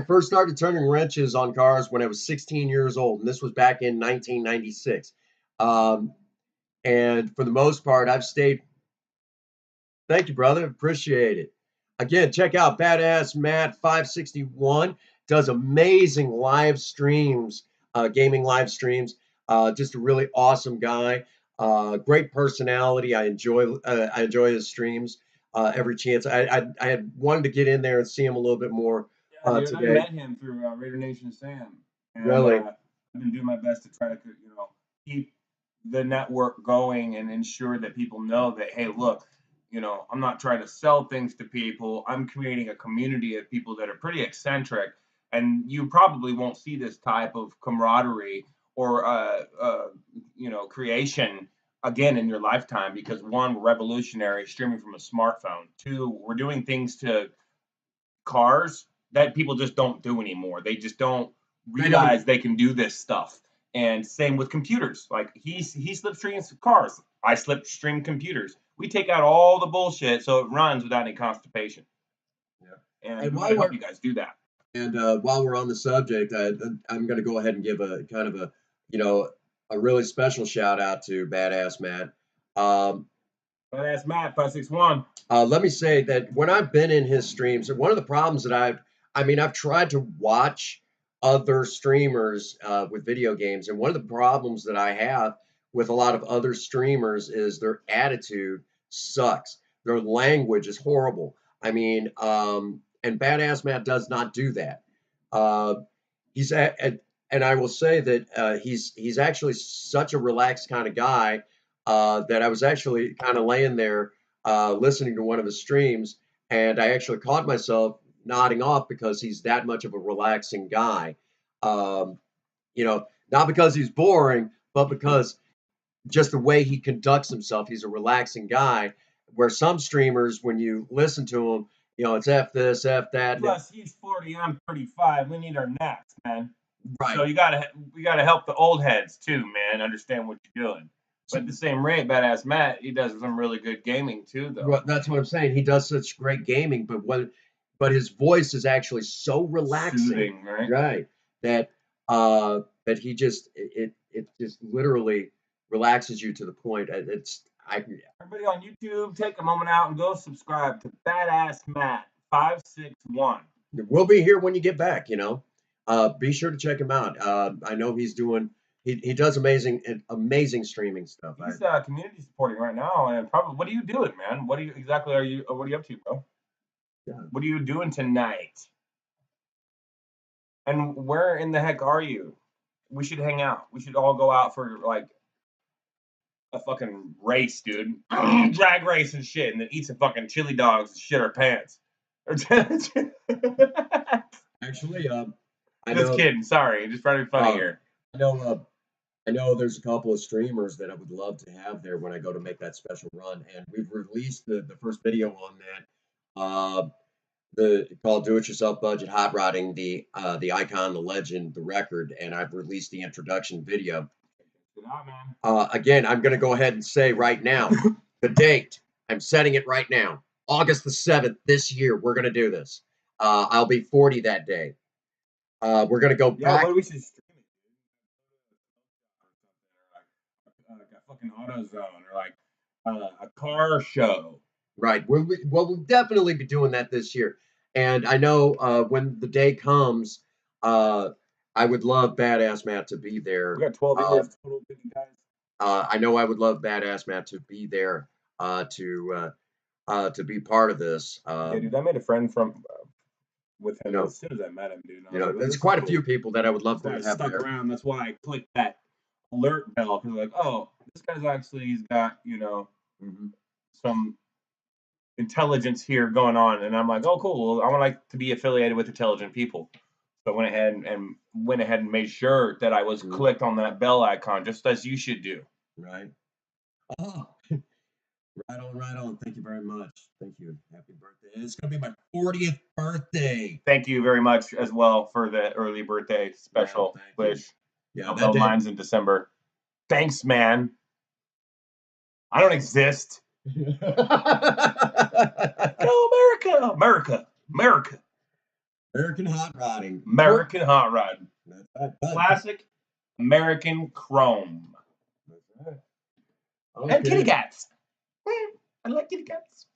[SPEAKER 1] first started turning wrenches on cars when I was 16 years old, and this was back in 1996. And for the most part, I've stayed. Thank you, brother. Appreciate it. Again, check out Badass Matt 561. Does amazing live streams, gaming live streams. Just a really awesome guy. Great personality. I enjoy his streams every chance. I had wanted to get in there and see him a little bit more today.
[SPEAKER 2] I met him through Raider Nation Sam. And,
[SPEAKER 1] really?
[SPEAKER 2] I've been doing my best to try to keep the network going and ensure that people know that, hey, look, I'm not trying to sell things to people. I'm creating a community of people that are pretty eccentric, and you probably won't see this type of camaraderie or creation again in your lifetime, because one, we're revolutionary, streaming from a smartphone. Two, we're doing things to cars that people just don't do anymore. They just don't realize they can do this stuff. And same with computers. Like he slipstreams cars. I slipstream computers. We take out all the bullshit so it runs without any constipation. Yeah. And I help you guys do that.
[SPEAKER 1] And while we're on the subject, I'm going to go ahead and give a kind of a really special shout out to Badass Matt.
[SPEAKER 2] Badass Matt 561.
[SPEAKER 1] Let me say that when I've been in his streams, one of the problems that I've tried to watch other streamers with video games, and one of the problems that I have with a lot of other streamers is their attitude sucks. Their language is horrible. And Badass Matt does not do that. And I will say that he's actually such a relaxed kind of guy that I was actually kind of laying there listening to one of his streams, and I actually caught myself nodding off because he's that much of a relaxing guy. Not because he's boring, but because just the way he conducts himself, he's a relaxing guy. Where some streamers, when you listen to him, it's F this, F that.
[SPEAKER 2] Plus, he's 40, I'm 35. We need our naps, man.
[SPEAKER 1] Right.
[SPEAKER 2] So we gotta help the old heads too, man. Understand what you're doing. But at the same rate, Badass Matt, he does some really good gaming too, though.
[SPEAKER 1] Well, that's what I'm saying. He does such great gaming, but his voice is actually so relaxing,
[SPEAKER 2] Soothing, right?
[SPEAKER 1] right? That that he just it just literally relaxes you to the point.
[SPEAKER 2] Everybody on YouTube, take a moment out and go subscribe to Badass Matt 561.
[SPEAKER 1] We'll be here when you get back. Be sure to check him out. I know he's doing. He does amazing streaming stuff.
[SPEAKER 2] He's community supporting right now, and probably. What are you doing, man? What are you up to, bro?
[SPEAKER 1] Yeah.
[SPEAKER 2] What are you doing tonight? And where in the heck are you? We should hang out. We should all go out for like a fucking race, dude. Drag race and shit, and then eat some fucking chili dogs and shit our pants.
[SPEAKER 1] Actually, I
[SPEAKER 2] Just
[SPEAKER 1] know.
[SPEAKER 2] kidding. Sorry, just trying to be funny here.
[SPEAKER 1] I know there's a couple of streamers that I would love to have there when I go to make that special run, and we've released the first video on that. The called Do It Yourself Budget Hot Rodding, the icon, the legend, the record, and I've released the introduction video.
[SPEAKER 2] Good night, man.
[SPEAKER 1] Again, I'm going to go ahead and say right now the date. I'm setting it right now, August the 7th this year. We're going to do this. I'll be 40 that day. We're going to go back.
[SPEAKER 2] What we should stream it, like a fucking AutoZone or like a car show.
[SPEAKER 1] Right. We'll definitely be doing that this year. And I know when the day comes, I would love Badass Matt to be there.
[SPEAKER 2] We got 12 years total, 50 guys.
[SPEAKER 1] I know I would love Badass Matt to be there to be part of this.
[SPEAKER 2] Yeah, dude, I made a friend with him as soon as I met him, dude.
[SPEAKER 1] There's quite a few people that I would love to have
[SPEAKER 2] stuck
[SPEAKER 1] there.
[SPEAKER 2] around. That's why I clicked that alert bell, because like, oh, this guy's actually, he's got some intelligence here going on, and I'm like, oh, cool. Well, I would like to be affiliated with intelligent people. So I went ahead and made sure that I was clicked on that bell icon, just as you should do.
[SPEAKER 1] Right. Oh, right on. Thank you very much. Thank you. Happy birthday. It's gonna be my 40th birthday.
[SPEAKER 2] Thank you very much as well for the early birthday special wish.
[SPEAKER 1] Yeah,
[SPEAKER 2] although mine's in December. Thanks, man. I don't exist. Go America!
[SPEAKER 1] American hot rodding.
[SPEAKER 2] American hot rod.
[SPEAKER 1] That's right.
[SPEAKER 2] Classic American chrome.
[SPEAKER 1] That's right. Okay.
[SPEAKER 2] And kitty cats. I like kitty cats.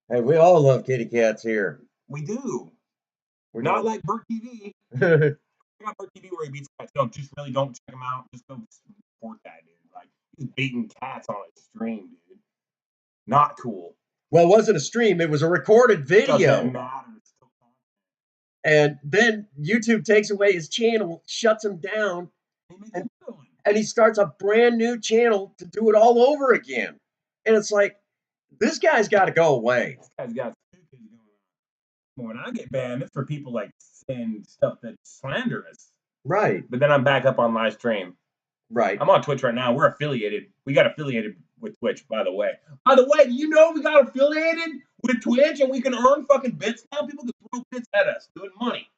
[SPEAKER 1] Hey, we all love kitty cats here.
[SPEAKER 2] We do. We're not like Bert TV. Not Bert TV where he beats cats. No, just really don't check him out. Just go support that dude. Like, he's beating cats on a stream, dude. Not cool.
[SPEAKER 1] Well, it wasn't a stream. It was a recorded video.
[SPEAKER 2] Doesn't matter.
[SPEAKER 1] And then YouTube takes away his channel, shuts him down, and he starts a brand new channel to do it all over again. And it's like, this guy's got to go away.
[SPEAKER 2] This guy's got going on. When I get banned, it's for people like saying stuff that's slanderous.
[SPEAKER 1] Right.
[SPEAKER 2] But then I'm back up on live stream.
[SPEAKER 1] Right.
[SPEAKER 2] I'm on Twitch right now. We're affiliated. We got affiliated with Twitch, by the way. By the way, you know we got affiliated with Twitch and we can earn fucking bits now? People can throw bits at us, doing money.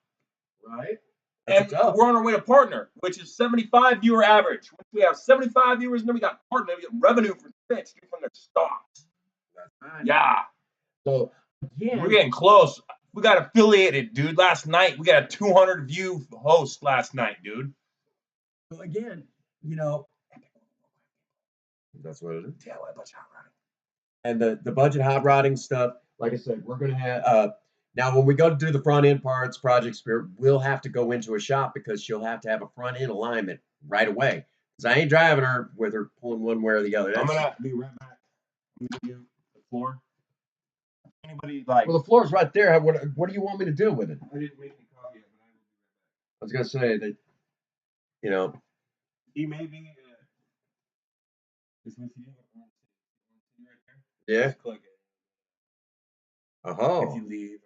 [SPEAKER 1] Right.
[SPEAKER 2] And we're on our way to partner, which is 75 viewer average. Once we have 75 viewers, and then we got partner, we get revenue from Twitch from their stocks.
[SPEAKER 1] That's right.
[SPEAKER 2] Yeah.
[SPEAKER 1] So again,
[SPEAKER 2] we're getting close. We got affiliated, dude. Last night, we got a 200 view host last night, dude.
[SPEAKER 1] So again, that's what it is.
[SPEAKER 2] DIY budget hot rodding.
[SPEAKER 1] And the budget hot rodding stuff, like I said, we're gonna have now when we go to do the front end parts, Project Spirit, we'll have to go into a shop because she'll have to have a front end alignment right away. Because I ain't driving her with her pulling one way or the other.
[SPEAKER 2] I'm gonna be right back. I'm gonna give you the floor. Anybody like?
[SPEAKER 1] Well, the floor's right there. What do you want me to do with it?
[SPEAKER 2] I didn't make any coffee yet, but I will be right back.
[SPEAKER 1] I was gonna say that,
[SPEAKER 2] he may be. Is with you right there?
[SPEAKER 1] Yeah.
[SPEAKER 2] Just click it.
[SPEAKER 1] Oh.
[SPEAKER 2] If you leave.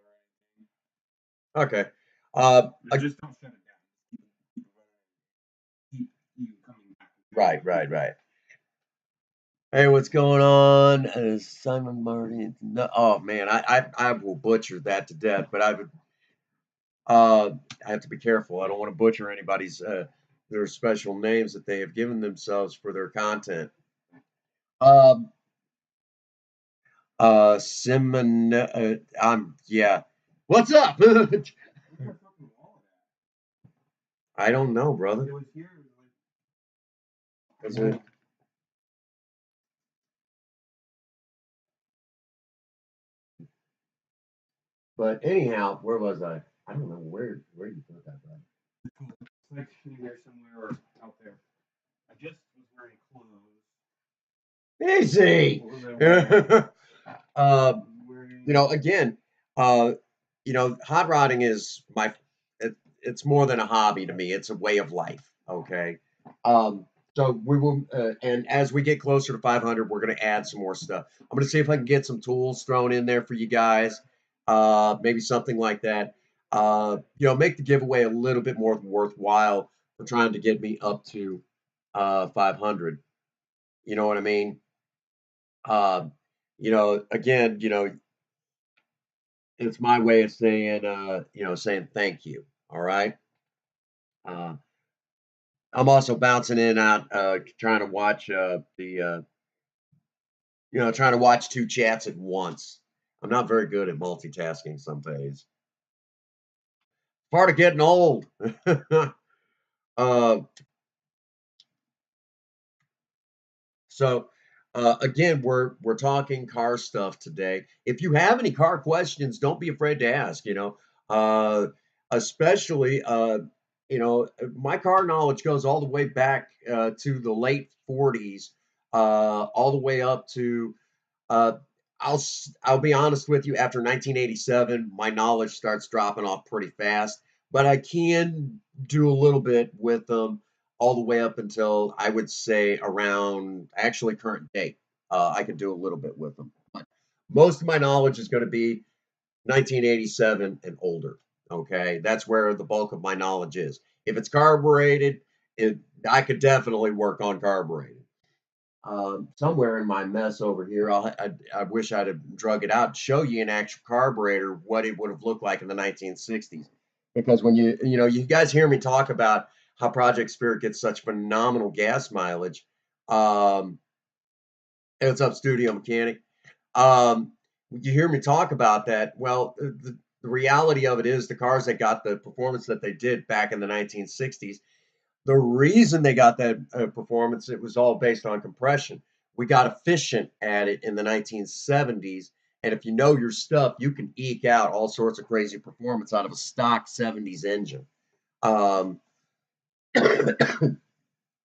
[SPEAKER 1] Okay.
[SPEAKER 2] Just don't shut it down. Keep you coming back.
[SPEAKER 1] Right. Hey, what's going on? Simon Martin. No, oh man, I will butcher that to death, but I have to be careful. I don't want to butcher anybody's their special names that they have given themselves for their content. Um, Simon, yeah. What's up? I don't know, brother.
[SPEAKER 2] It was here.
[SPEAKER 1] Is it? But anyhow, where was I? I don't know where you put that, brother.
[SPEAKER 2] It's like in here somewhere or out there. I just was wearing clothes.
[SPEAKER 1] Easy.
[SPEAKER 2] What was I wearing?
[SPEAKER 1] Again, uh, hot rodding is it's more than a hobby to me. It's a way of life. Okay. So we will, and as we get closer to 500, we're going to add some more stuff. I'm going to see if I can get some tools thrown in there for you guys. Maybe something like that. Make the giveaway a little bit more worthwhile for trying to get me up to 500. You know what I mean? Again, it's my way of saying, saying thank you. All right. Uh, I'm also bouncing in and out, trying to watch trying to watch two chats at once. I'm not very good at multitasking some days. Part of getting old. uh, So again, we're talking car stuff today. If you have any car questions, don't be afraid to ask. Uh, especially my car knowledge goes all the way back to the late '40s, all the way up to uh, I'll be honest with you. After 1987, my knowledge starts dropping off pretty fast, but I can do a little bit with them all the way up until I would say around actually current date. I can do a little bit with them, but most of my knowledge is going to be 1987 and older. Okay, that's where the bulk of my knowledge is. If it's carbureted, I could definitely work on carbureted. Somewhere in my mess over here, I wish I'd have drug it out to show you an actual carburetor, what it would have looked like in the 1960s. Because when you guys hear me talk about how Project Spirit gets such phenomenal gas mileage, um, and it's up Studio Mechanic. You hear me talk about that. Well, the reality of it is the cars that got the performance that they did back in the 1960s, the reason they got that performance, it was all based on compression. We got efficient at it in the 1970s. And if you know your stuff, you can eke out all sorts of crazy performance out of a stock 70s engine. Um,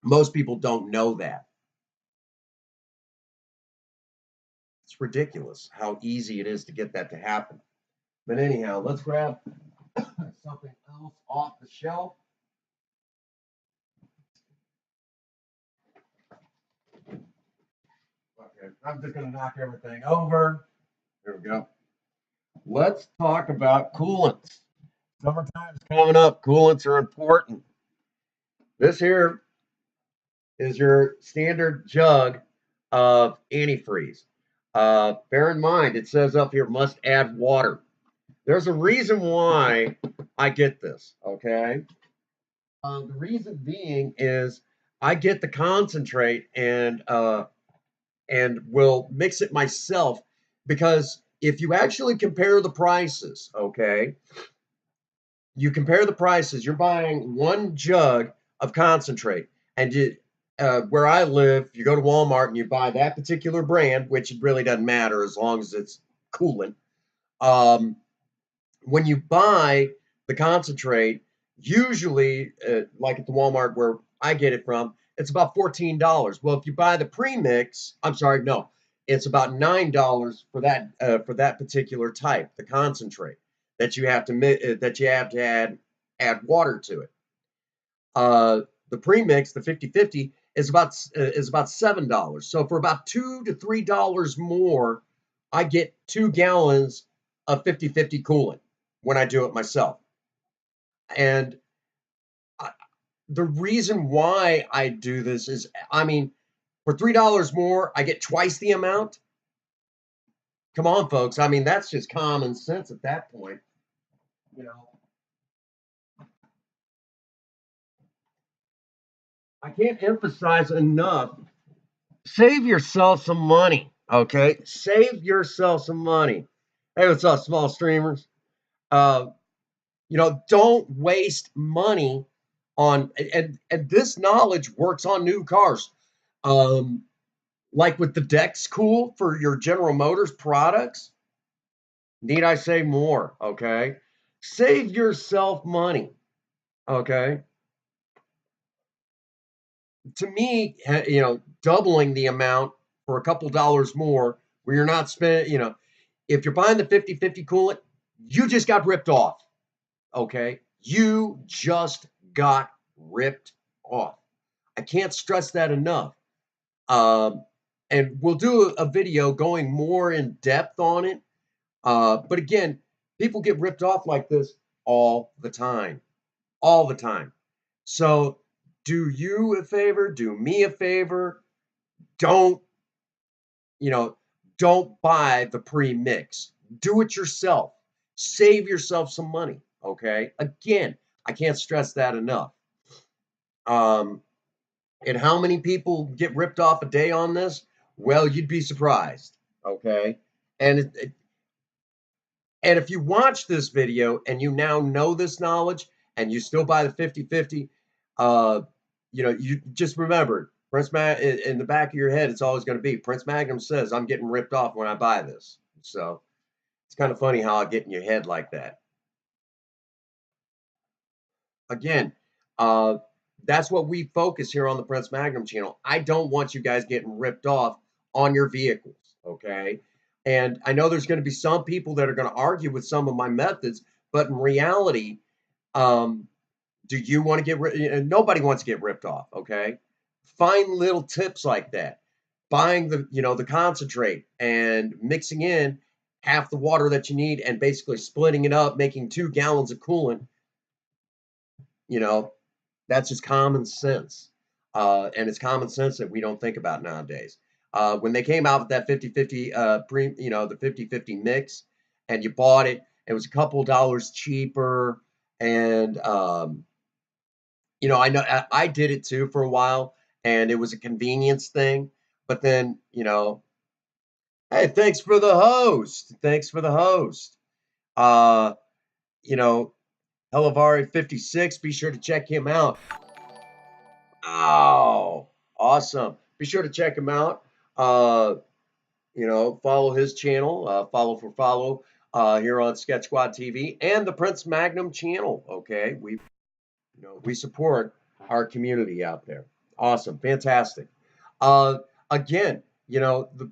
[SPEAKER 1] most people don't know that. It's ridiculous how easy it is to get that to happen. But anyhow, let's grab something else off the shelf. Okay, I'm just going to knock everything over. There we go. Let's talk about coolants. Summertime's coming up. Coolants are important. This here is your standard jug of antifreeze. Bear in mind, it says up here must add water. There's a reason why I get this, okay? The reason being is I get the concentrate and will mix it myself because if you actually compare the prices, okay, you compare the prices, you're buying one jug of concentrate, and where I live, you go to Walmart and you buy that particular brand, which it really doesn't matter as long as it's coolant. Um, when you buy the concentrate, usually, like at the Walmart where I get it from, it's about $14. Well, if you buy the premix, I'm sorry, no, it's about $9 for that particular type, the concentrate that you have to add water to it. The premix, the 50/50, is about $7. So for about $2 to $3 more, I get 2 gallons of 50/50 coolant when I do it myself. And I, the reason why I do this is, I mean, for $3 more, I get twice the amount. Come on, folks. I mean, that's just common sense at that point. You know, I can't emphasize enough Save yourself some money, okay? Save yourself some money. Hey, what's up, small streamers? Uh, don't waste money on and this knowledge works on new cars. Um, like with the deck's cool for your General Motors products. Need I say more? Okay. Save yourself money. Okay. To me, doubling the amount for a couple dollars more where you're not spending, if you're buying the 50/50 coolant, you just got ripped off. Okay. You just got ripped off. I can't stress that enough. Um, and we'll do a video going more in depth on it. But again, people get ripped off like this all the time, all the time. So do you a favor, do me a favor. Don't, you know, don't buy the pre-mix. Do it yourself. Save yourself some money. Okay. Again, I can't stress that enough. Um, and how many people get ripped off a day on this? Well, you'd be surprised. Okay. And and if you watch this video and you now know this knowledge and you still buy the 50/50, uh, you just remember in the back of your head, it's always going to be Prince Magnum says I'm getting ripped off when I buy this. So it's kind of funny how I get in your head like that. Again, uh, that's what we focus here on the Prince Magnum channel. I don't want you guys getting ripped off on your vehicles, okay? And I know there's going to be some people that are going to argue with some of my methods, but in reality, um, do you want to nobody wants to get ripped off, okay? Find little tips like that. Buying the concentrate and mixing in half the water that you need and basically splitting it up, making 2 gallons of coolant, you know, that's just common sense. And it's common sense that we don't think about nowadays. When they came out with that 50/50 the 50/50 mix and you bought it, it was a couple dollars cheaper. And I know I did it too for a while and it was a convenience thing. But then, hey, thanks for the host. Thanks for the host. Uh, you know, Hellevari 56, be sure to check him out. Oh, awesome. Be sure to check him out. Follow his channel, follow here on Sketch Squad TV and the Prince Magnum channel. Okay. We support our community out there. Awesome. Fantastic. Uh, Again, the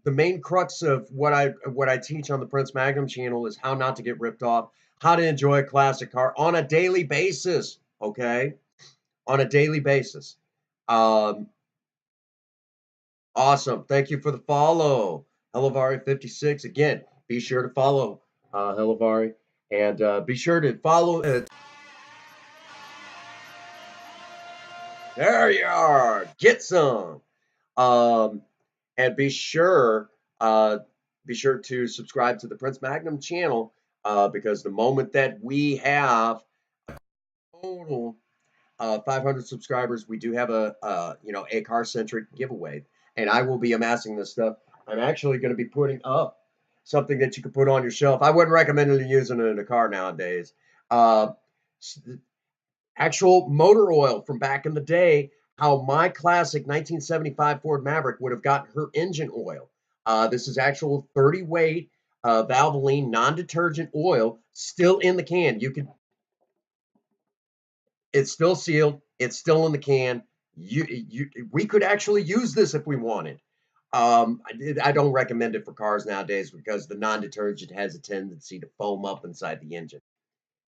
[SPEAKER 1] main crux of what I teach on the Prince Magnum channel is how not to get ripped off, how to enjoy a classic car on a daily basis. Okay. On a daily basis. Um, Awesome. Thank you for the follow. Hellevari56. Again, be sure to follow Hellevari and be sure to follow. There you are. Get some. Um, and uh, be sure to subscribe to the Prince Magnum channel because the moment that we have total 500 subscribers, we do have a car centric giveaway, and I will be amassing this stuff. I'm actually going to be putting up something that you can put on your shelf. I wouldn't recommend using it in a car nowadays. Uh, Actual motor oil from back in the day, how my classic 1975 Ford Maverick would have gotten her engine oil. This is actual 30 weight Valvoline non-detergent oil still in the can. It's still sealed. It's still in the can. We could actually use this if we wanted. I don't recommend it for cars nowadays because the non-detergent has a tendency to foam up inside the engine.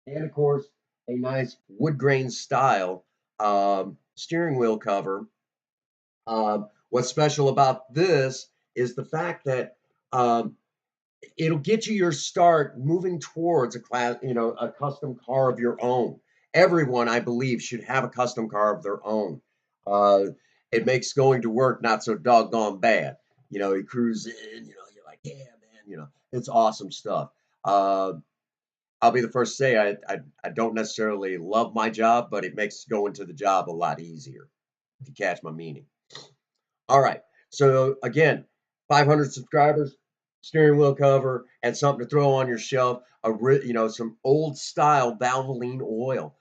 [SPEAKER 1] And of course, a nice wood grain style steering wheel cover. What's special about this is the fact that it'll get you your start moving towards a custom car of your own. Everyone, I believe, should have a custom car of their own. Uh, it makes going to work not so doggone bad. You cruise in, you're like, yeah, man, it's awesome stuff. I'll be the first to say I don't necessarily love my job, but it makes going to the job a lot easier, if you catch my meaning. All right. So again, 500 subscribers, steering wheel cover, and something to throw on your shelf. Some old style Valvoline oil.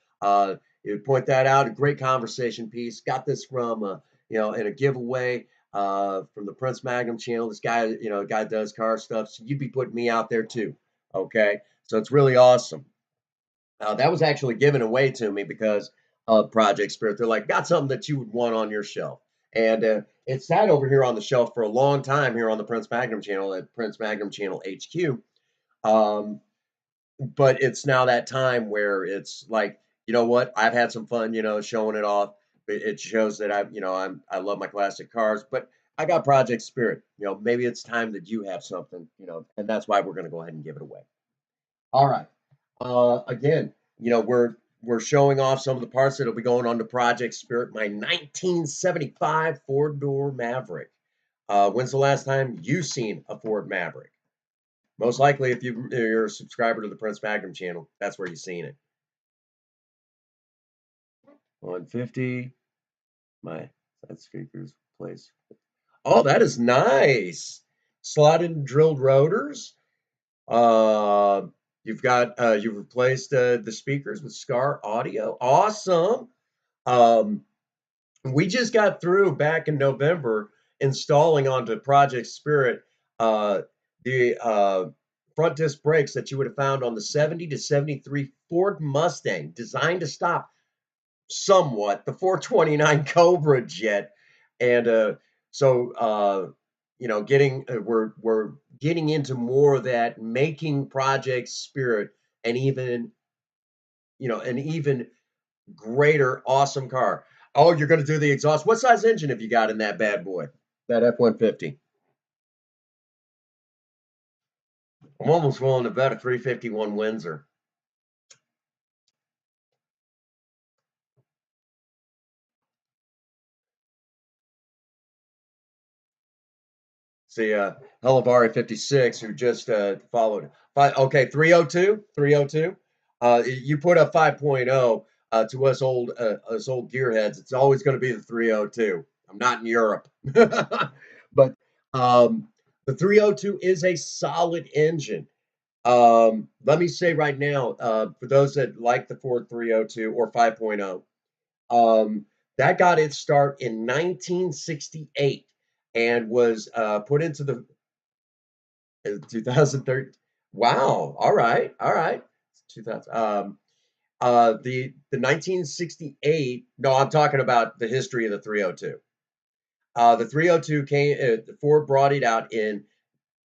[SPEAKER 1] You point that out. A great conversation piece. Got this from in a giveaway from the Prince Magnum channel. This guy, a guy does car stuff. So you'd be putting me out there too. Okay. So it's really awesome. That was actually given away to me because of Project Spirit. They're like, got something that you would want on your shelf. And it sat over here on the shelf for a long time here on the Prince Magnum channel at Prince Magnum Channel HQ. Um, but it's now that time where it's like, you know what? I've had some fun, showing it off. It shows that I love my classic cars, but I got Project Spirit. Maybe it's time that you have something, and that's why we're going to go ahead and give it away. All right. Again, we're showing off some of the parts that'll be going on to Project Spirit. My 1975 four-door Maverick. When's the last time you've seen a Ford Maverick? Most likely, if you're a subscriber to the Prince Magnum channel, that's where you've seen it. 150. That speaker's place. Oh, that is nice. Slotted and drilled rotors. You've replaced the speakers with Scar Audio. Awesome. We just got through back in November installing onto Project Spirit the front disc brakes that you would have found on the 70 to 73 Ford Mustang, designed to stop somewhat the 429 Cobra jet. And we're getting into more of that, making Project Spirit an even greater awesome car. Oh, you're going to do the exhaust. What size engine have you got in that bad boy? That F-150. I'm almost willing to bet a 351 Windsor. See, Helivari 56, who just followed. Okay, 302, 302. You put a 5.0 to us old gearheads. It's always going to be the 302. I'm not in Europe, but the 302 is a solid engine. Let me say right now, for those that like the Ford 302 or 5.0, that got its start in 1968 and was put into the 2013. Wow. All right. All right. 2000. The 1968. No, I'm talking about the history of the 302. The 302 came. Ford brought it out in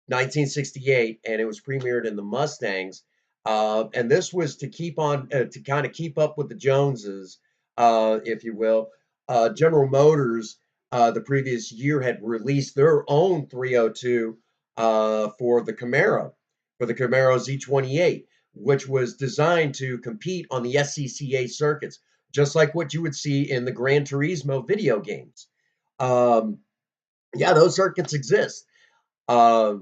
[SPEAKER 1] 1968, and it was premiered in the Mustangs. And this was to to kind of keep up with the Joneses, if you will. General Motors, the previous year, had released their own 302 for the Camaro Z28, which was designed to compete on the SCCA circuits, just like what you would see in the Gran Turismo video games. Yeah, those circuits exist. Yeah,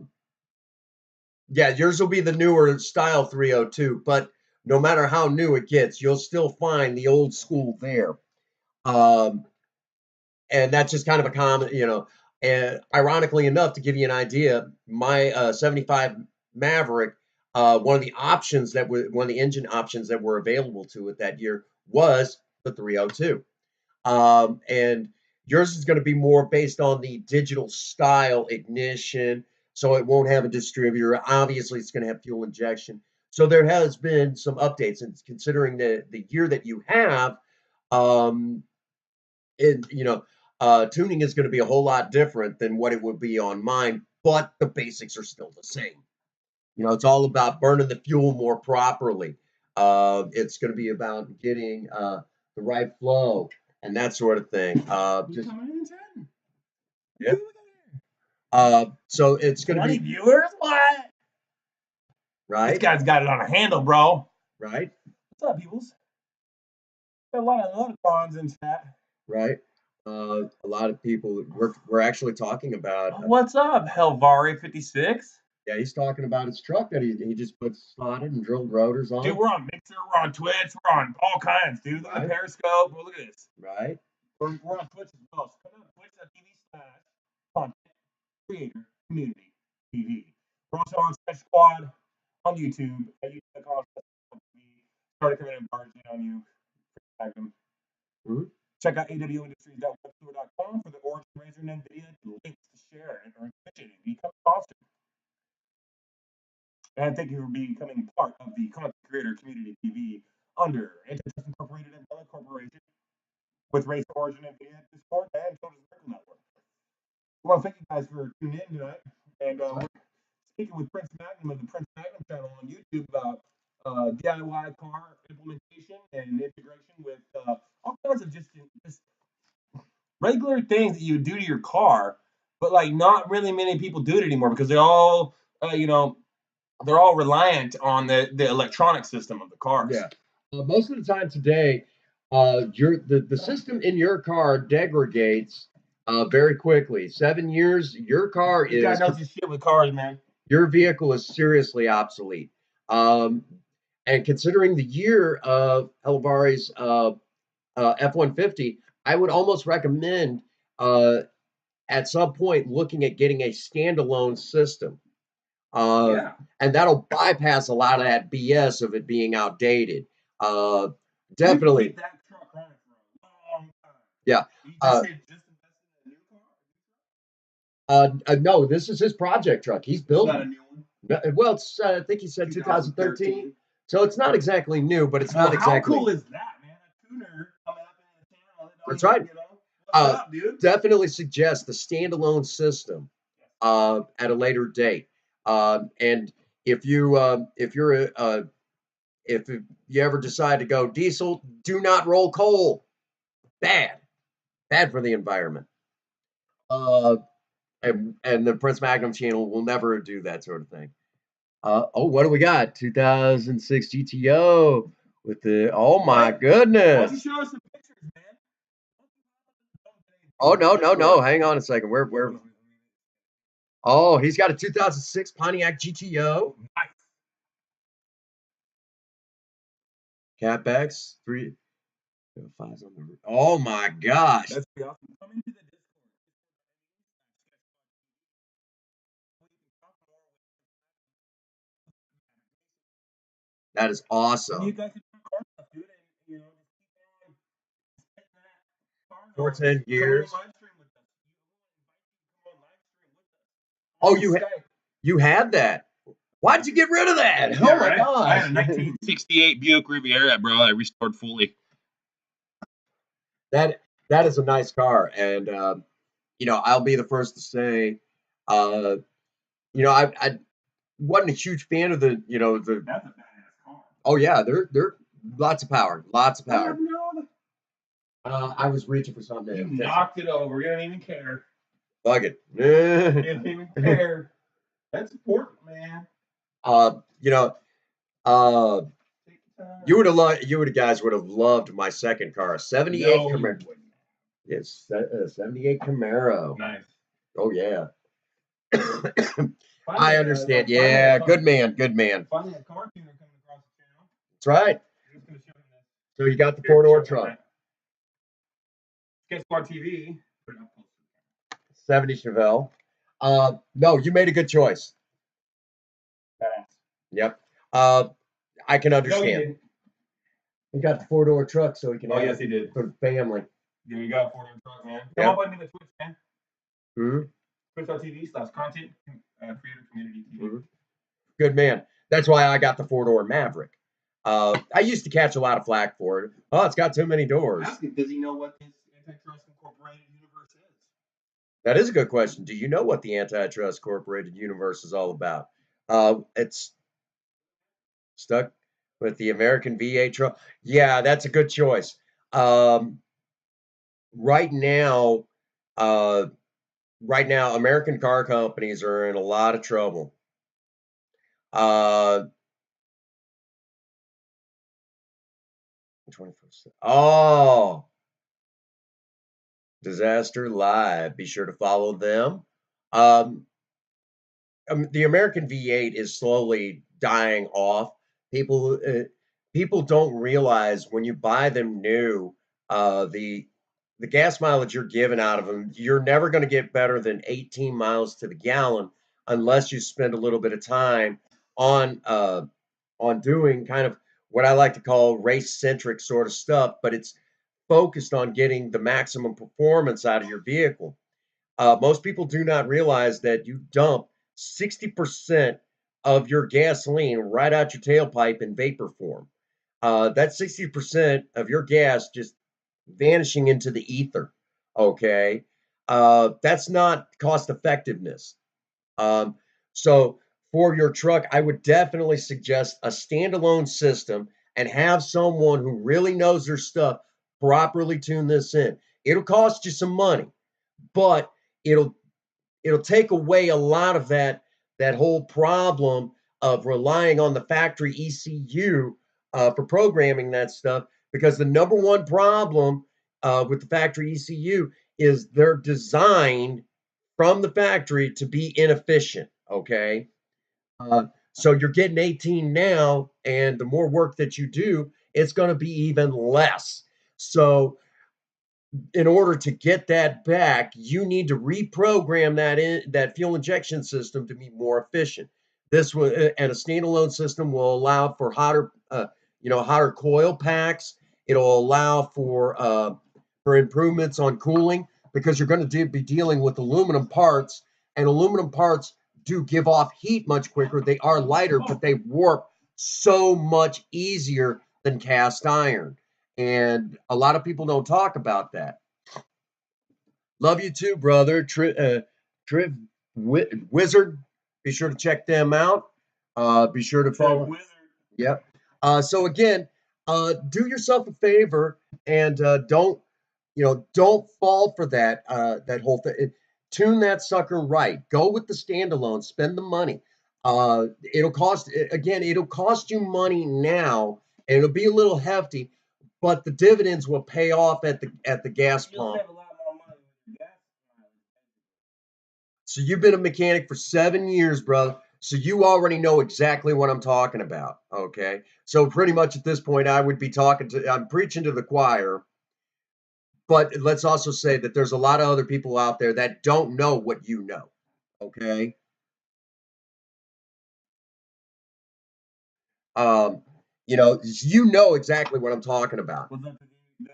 [SPEAKER 1] yours will be the newer style 302, but no matter how new it gets, you'll still find the old school there. And that's just kind of a common, and ironically enough, to give you an idea, my 75 Maverick, one of the engine options that were available to it that year was the 302. And yours is going to be more based on the digital style ignition, so it won't have a distributor. Obviously, it's going to have fuel injection. So there has been some updates, and considering the year that you have, um, tuning is going to be a whole lot different than what it would be on mine, but the basics are still the same. It's all about burning the fuel more properly. It's going to be about getting the right flow and that sort of thing. Yeah. So it's going to be
[SPEAKER 2] viewers. What?
[SPEAKER 1] Right.
[SPEAKER 2] This guy's got it on a handle, bro.
[SPEAKER 1] Right.
[SPEAKER 2] What's up, peoples? Got a lot of bonds in chat.
[SPEAKER 1] Right. A lot of people we're actually talking about.
[SPEAKER 2] What's up, Helvari 56?
[SPEAKER 1] Yeah, he's talking about his truck that he just put slotted and drilled rotors on.
[SPEAKER 2] Dude, we're on Mixer, we're on Twitch, we're on all kinds, dude. Look at the Periscope. Look at this.
[SPEAKER 1] Right.
[SPEAKER 2] We're on Twitch as well. So come on, Twitch.tv/ Squad on YouTube. And you click on started coming in barging on you. Magnum.
[SPEAKER 1] Mhm.
[SPEAKER 2] Check out awindustries.webstore.com for the Origin Razor and NVIDIA links to share and earn commission and become a sponsor. And thank you for becoming part of the Content Creator Community TV under Antitrust Incorporated Umbrella Corporation with Razor Origin NVIDIA Discord and Children's Miracle Network. Well, thank you guys for tuning in tonight. And we're speaking with Prince Magnum of the Prince Magnum channel on YouTube about DIY car implementation and integration with all kinds of just regular things that you do to your car, but like not really many people do it anymore because they're all, they're all reliant on the electronic system of the cars.
[SPEAKER 1] Yeah. Most of the time today, the system in your car degrades very quickly. 7 years, your car
[SPEAKER 2] This guy
[SPEAKER 1] is
[SPEAKER 2] knows his shit with cars, man.
[SPEAKER 1] your vehicle is seriously obsolete. And considering the year of Elvari's F-150, I would almost recommend at some point looking at getting a standalone system.
[SPEAKER 2] Yeah.
[SPEAKER 1] And that'll bypass a lot of that BS of it being outdated.
[SPEAKER 2] You
[SPEAKER 1] Definitely.
[SPEAKER 2] keep that truck running for a long time.
[SPEAKER 1] Yeah.
[SPEAKER 2] You just said just invested in a new car?
[SPEAKER 1] No, this is his project truck. He's
[SPEAKER 2] It's not a
[SPEAKER 1] building.
[SPEAKER 2] new one.
[SPEAKER 1] Well, it's I think he said 2013. So it's not exactly new, but it's not exactly.
[SPEAKER 2] How cool is that, man? A tuner coming up in the channel.
[SPEAKER 1] That's right.
[SPEAKER 2] What's up, dude?
[SPEAKER 1] Definitely suggest the standalone system at a later date. And if you if you ever decide to go diesel, do not roll coal. Bad for the environment. And the Prince Magnum channel will never do that sort of thing. What do we got? 2006 GTO with the. Oh my
[SPEAKER 2] Why don't
[SPEAKER 1] goodness!
[SPEAKER 2] you show us some pictures, man?
[SPEAKER 1] Oh no! Hang on a second. Where? Oh, he's got a 2006 Pontiac GTO.
[SPEAKER 2] Nice.
[SPEAKER 1] CapEx 3. 5's on the. Oh my gosh!
[SPEAKER 2] That's pretty awesome. Come into the Discord.
[SPEAKER 1] That is awesome.
[SPEAKER 2] You guys can do car stuff, dude, and just keep on
[SPEAKER 1] 410 gears.
[SPEAKER 2] Come on live stream with us.
[SPEAKER 1] Oh, you had that. Why'd you get rid of that?
[SPEAKER 2] Yeah,
[SPEAKER 1] oh my
[SPEAKER 2] right?
[SPEAKER 1] gosh!
[SPEAKER 2] I had a 1968 Buick Riviera, bro. I restored fully.
[SPEAKER 1] That is a nice car, and I'll be the first to say, I wasn't a huge fan of the.
[SPEAKER 2] That's a badass car.
[SPEAKER 1] Oh yeah, they're lots of power. I was reaching for something.
[SPEAKER 2] You knocked it over. You don't even care.
[SPEAKER 1] Bug it.
[SPEAKER 2] You don't even care. That's important, man.
[SPEAKER 1] You guys would have loved my second car, 78 Camaro. Yes, 78 Camaro.
[SPEAKER 2] Nice.
[SPEAKER 1] Oh yeah. I understand. Yeah, good man.
[SPEAKER 2] Finally, a car tuner coming across the channel.
[SPEAKER 1] That's right. So you got the four-door truck.
[SPEAKER 2] Sketch Squad TV.
[SPEAKER 1] 70 Chevelle. No, you made a good choice.
[SPEAKER 2] Badass.
[SPEAKER 1] Yep. I can understand.
[SPEAKER 2] No, you didn't.
[SPEAKER 1] He got the four-door truck so he can.
[SPEAKER 2] Oh, yes, he did.
[SPEAKER 1] For the family.
[SPEAKER 2] Yeah, you got a four-door truck, man. Come on, into the Twitch, man. Twitch.tv/content creator community TV.
[SPEAKER 1] Mm-hmm. Good man. That's why I got the four-door Maverick. I used to catch a lot of flack for it. Oh, it's got too many doors.
[SPEAKER 2] Does he know what this Antitrust Incorporated universe is?
[SPEAKER 1] That is a good question. Do you know what the Antitrust Incorporated universe is all about? It's stuck with the American V8 truck. Yeah, that's a good choice. Right now, American car companies are in a lot of trouble. Oh, Disaster Live. Be sure to follow them. The American V8 is slowly dying off. People don't realize when you buy them new, the gas mileage you're giving out of them, you're never going to get better than 18 miles to the gallon unless you spend a little bit of time on doing kind of what I like to call race centric sort of stuff, but it's focused on getting the maximum performance out of your vehicle. Most people do not realize that you dump 60% of your gasoline right out your tailpipe in vapor form. That's 60% of your gas just vanishing into the ether. Okay. That's not cost effectiveness. Um, so for your truck, I would definitely suggest a standalone system and have someone who really knows their stuff properly tune this in. It'll cost you some money, but it'll it'll take away a lot of that whole problem of relying on the factory ECU for programming that stuff. Because the number one problem with the factory ECU is they're designed from the factory to be inefficient. Okay, so you're getting 18 now, and the more work that you do, it's going to be even less. So in order to get that back, you need to reprogram that fuel injection system to be more efficient. This will and a standalone system will allow for hotter coil packs. It'll allow for improvements on cooling because you're going to be dealing with aluminum parts, and aluminum parts do give off heat much quicker. They are lighter, but they warp so much easier than cast iron. And a lot of people don't talk about that. Love you too, brother. Triv Wizard. Be sure to check them out. Be sure to follow.
[SPEAKER 2] Wizard.
[SPEAKER 1] Yep. So again, do yourself a favor and don't fall for that whole thing. Tune that sucker right. Go with the standalone. Spend the money. It'll cost you money now, and it'll be a little hefty, but the dividends will pay off at the gas
[SPEAKER 2] You'll
[SPEAKER 1] pump.
[SPEAKER 2] save a lot more money with your gas mileage.
[SPEAKER 1] So you've been a mechanic for 7 years, brother. So you already know exactly what I'm talking about. Okay. So pretty much at this point, I'm preaching to the choir. But let's also say that there's a lot of other people out there that don't know what you know. Okay. Um, you know exactly what I'm talking about.
[SPEAKER 2] What's up to those of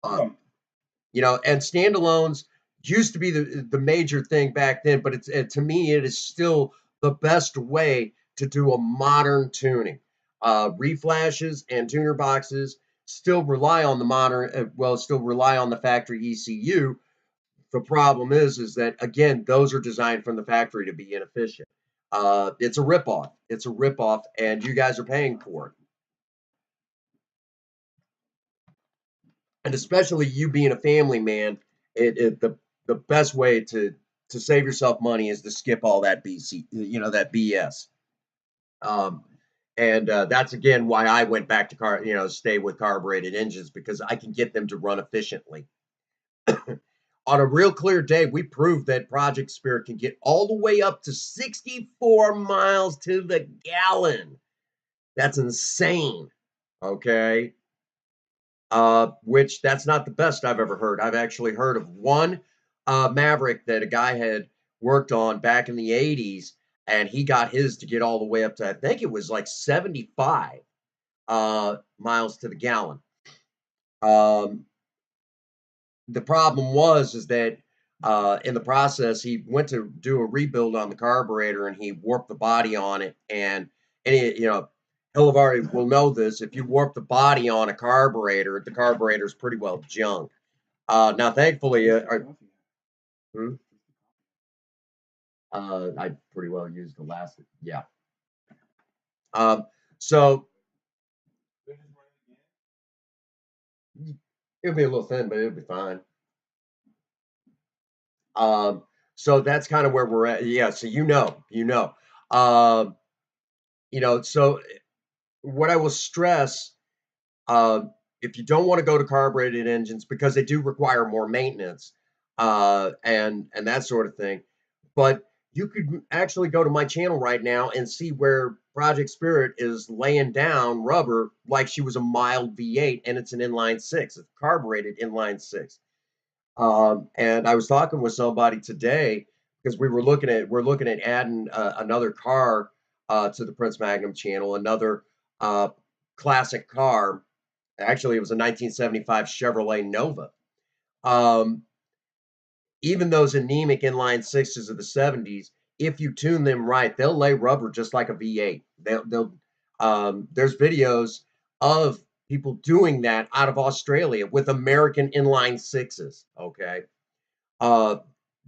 [SPEAKER 2] you on
[SPEAKER 1] Um, and standalones used to be the major thing back then, but to me it is still the best way to do a modern tuning. Reflashes and tuner boxes still rely on the still rely on the factory ECU. The problem is that again, those are designed from the factory to be inefficient. It's a ripoff. It's a ripoff, and you guys are paying for it. And especially you being a family man, the best way to save yourself money is to skip all that that BS. Um, and that's again why I went back to stay with carbureted engines because I can get them to run efficiently. On a real clear day, we proved that Project Spirit can get all the way up to 64 miles to the gallon. That's insane. Okay. Which that's not the best I've ever heard. I've actually heard of one Maverick that a guy had worked on back in the 80s, and he got his to get all the way up to, I think it was like 75 miles to the gallon. Um, the problem is that in the process, he went to do a rebuild on the carburetor and he warped the body on it. And Hillavari will know this. If you warp the body on a carburetor, the carburetor is pretty well junk. Now, thankfully, hmm? I pretty well used the last, yeah. So it'll be a little thin, but it'll be fine. So that's kind of where we're at. Yeah. So um, so what I will stress, if you don't want to go to carbureted engines because they do require more maintenance, and that sort of thing, but you could actually go to my channel right now and see where Project Spirit is laying down rubber like she was a mild V8, and it's an inline six, it's carbureted inline six. And I was talking with somebody today because we're looking at adding another car to the Prince Magnum channel, another uh, classic car. Actually, it was a 1975 Chevrolet Nova. Um, Even those anemic inline sixes of the 70s, if you tune them right, they'll lay rubber just like a V8. There's videos of people doing that out of Australia with American inline sixes. Okay. Uh,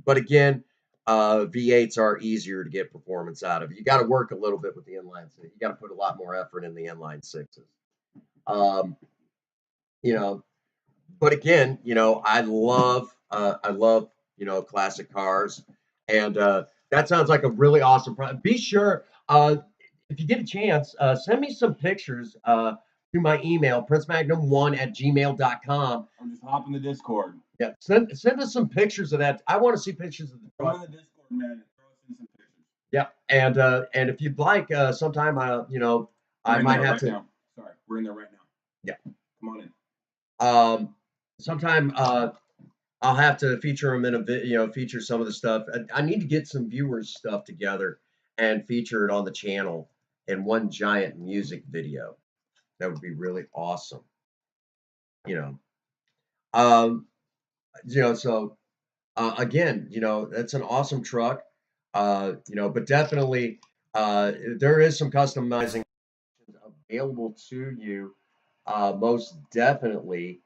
[SPEAKER 1] but again, V8s are easier to get performance out of. You got to work a little bit with the inline six. You got to put a lot more effort in the inline sixes. Um, you know, but again, I love, classic cars, and that sounds like a really awesome project. Be sure, if you get a chance, send me some pictures to my email, princemagnum1@gmail.com.
[SPEAKER 2] Or just hop in the Discord.
[SPEAKER 1] Yeah, send us some pictures of that. I want to see pictures of the
[SPEAKER 2] Come
[SPEAKER 1] truck.
[SPEAKER 2] in the Discord, man, and throw us in some pictures.
[SPEAKER 1] Yeah, and if you'd like, sometime, I
[SPEAKER 2] We're in
[SPEAKER 1] might
[SPEAKER 2] there
[SPEAKER 1] have
[SPEAKER 2] right
[SPEAKER 1] to.
[SPEAKER 2] now. Sorry, we're in there right now.
[SPEAKER 1] Yeah.
[SPEAKER 2] Come on in.
[SPEAKER 1] Sometime I'll have to feature them in a feature some of the stuff. I need to get some viewers stuff together and feature it on the channel in one giant music video. That would be really awesome. You know, um, so again, that's an awesome truck. But definitely, there is some customizing available to you. Most definitely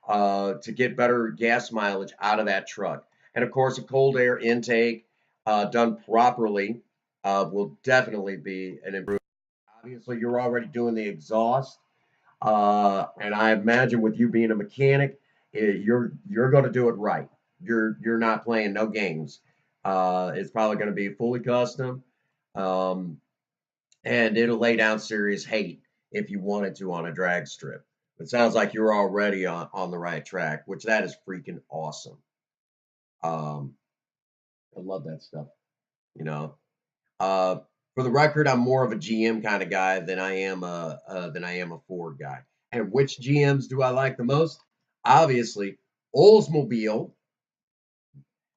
[SPEAKER 1] to get better gas mileage out of that truck. And of course, a cold air intake done properly will definitely be an improvement. Obviously, you're already doing the exhaust, and I imagine with you being a mechanic, you're going to do it right. You're not playing no games. It's probably going to be fully custom, um, and it'll lay down serious hate if you wanted to on a drag strip. It sounds like you're already on the right track, which that is freaking awesome. Um, I love that stuff. You know, uh, for the record, I'm more of a GM kind of guy than I am a Ford guy. And which GMs do I like the most? Obviously, Oldsmobile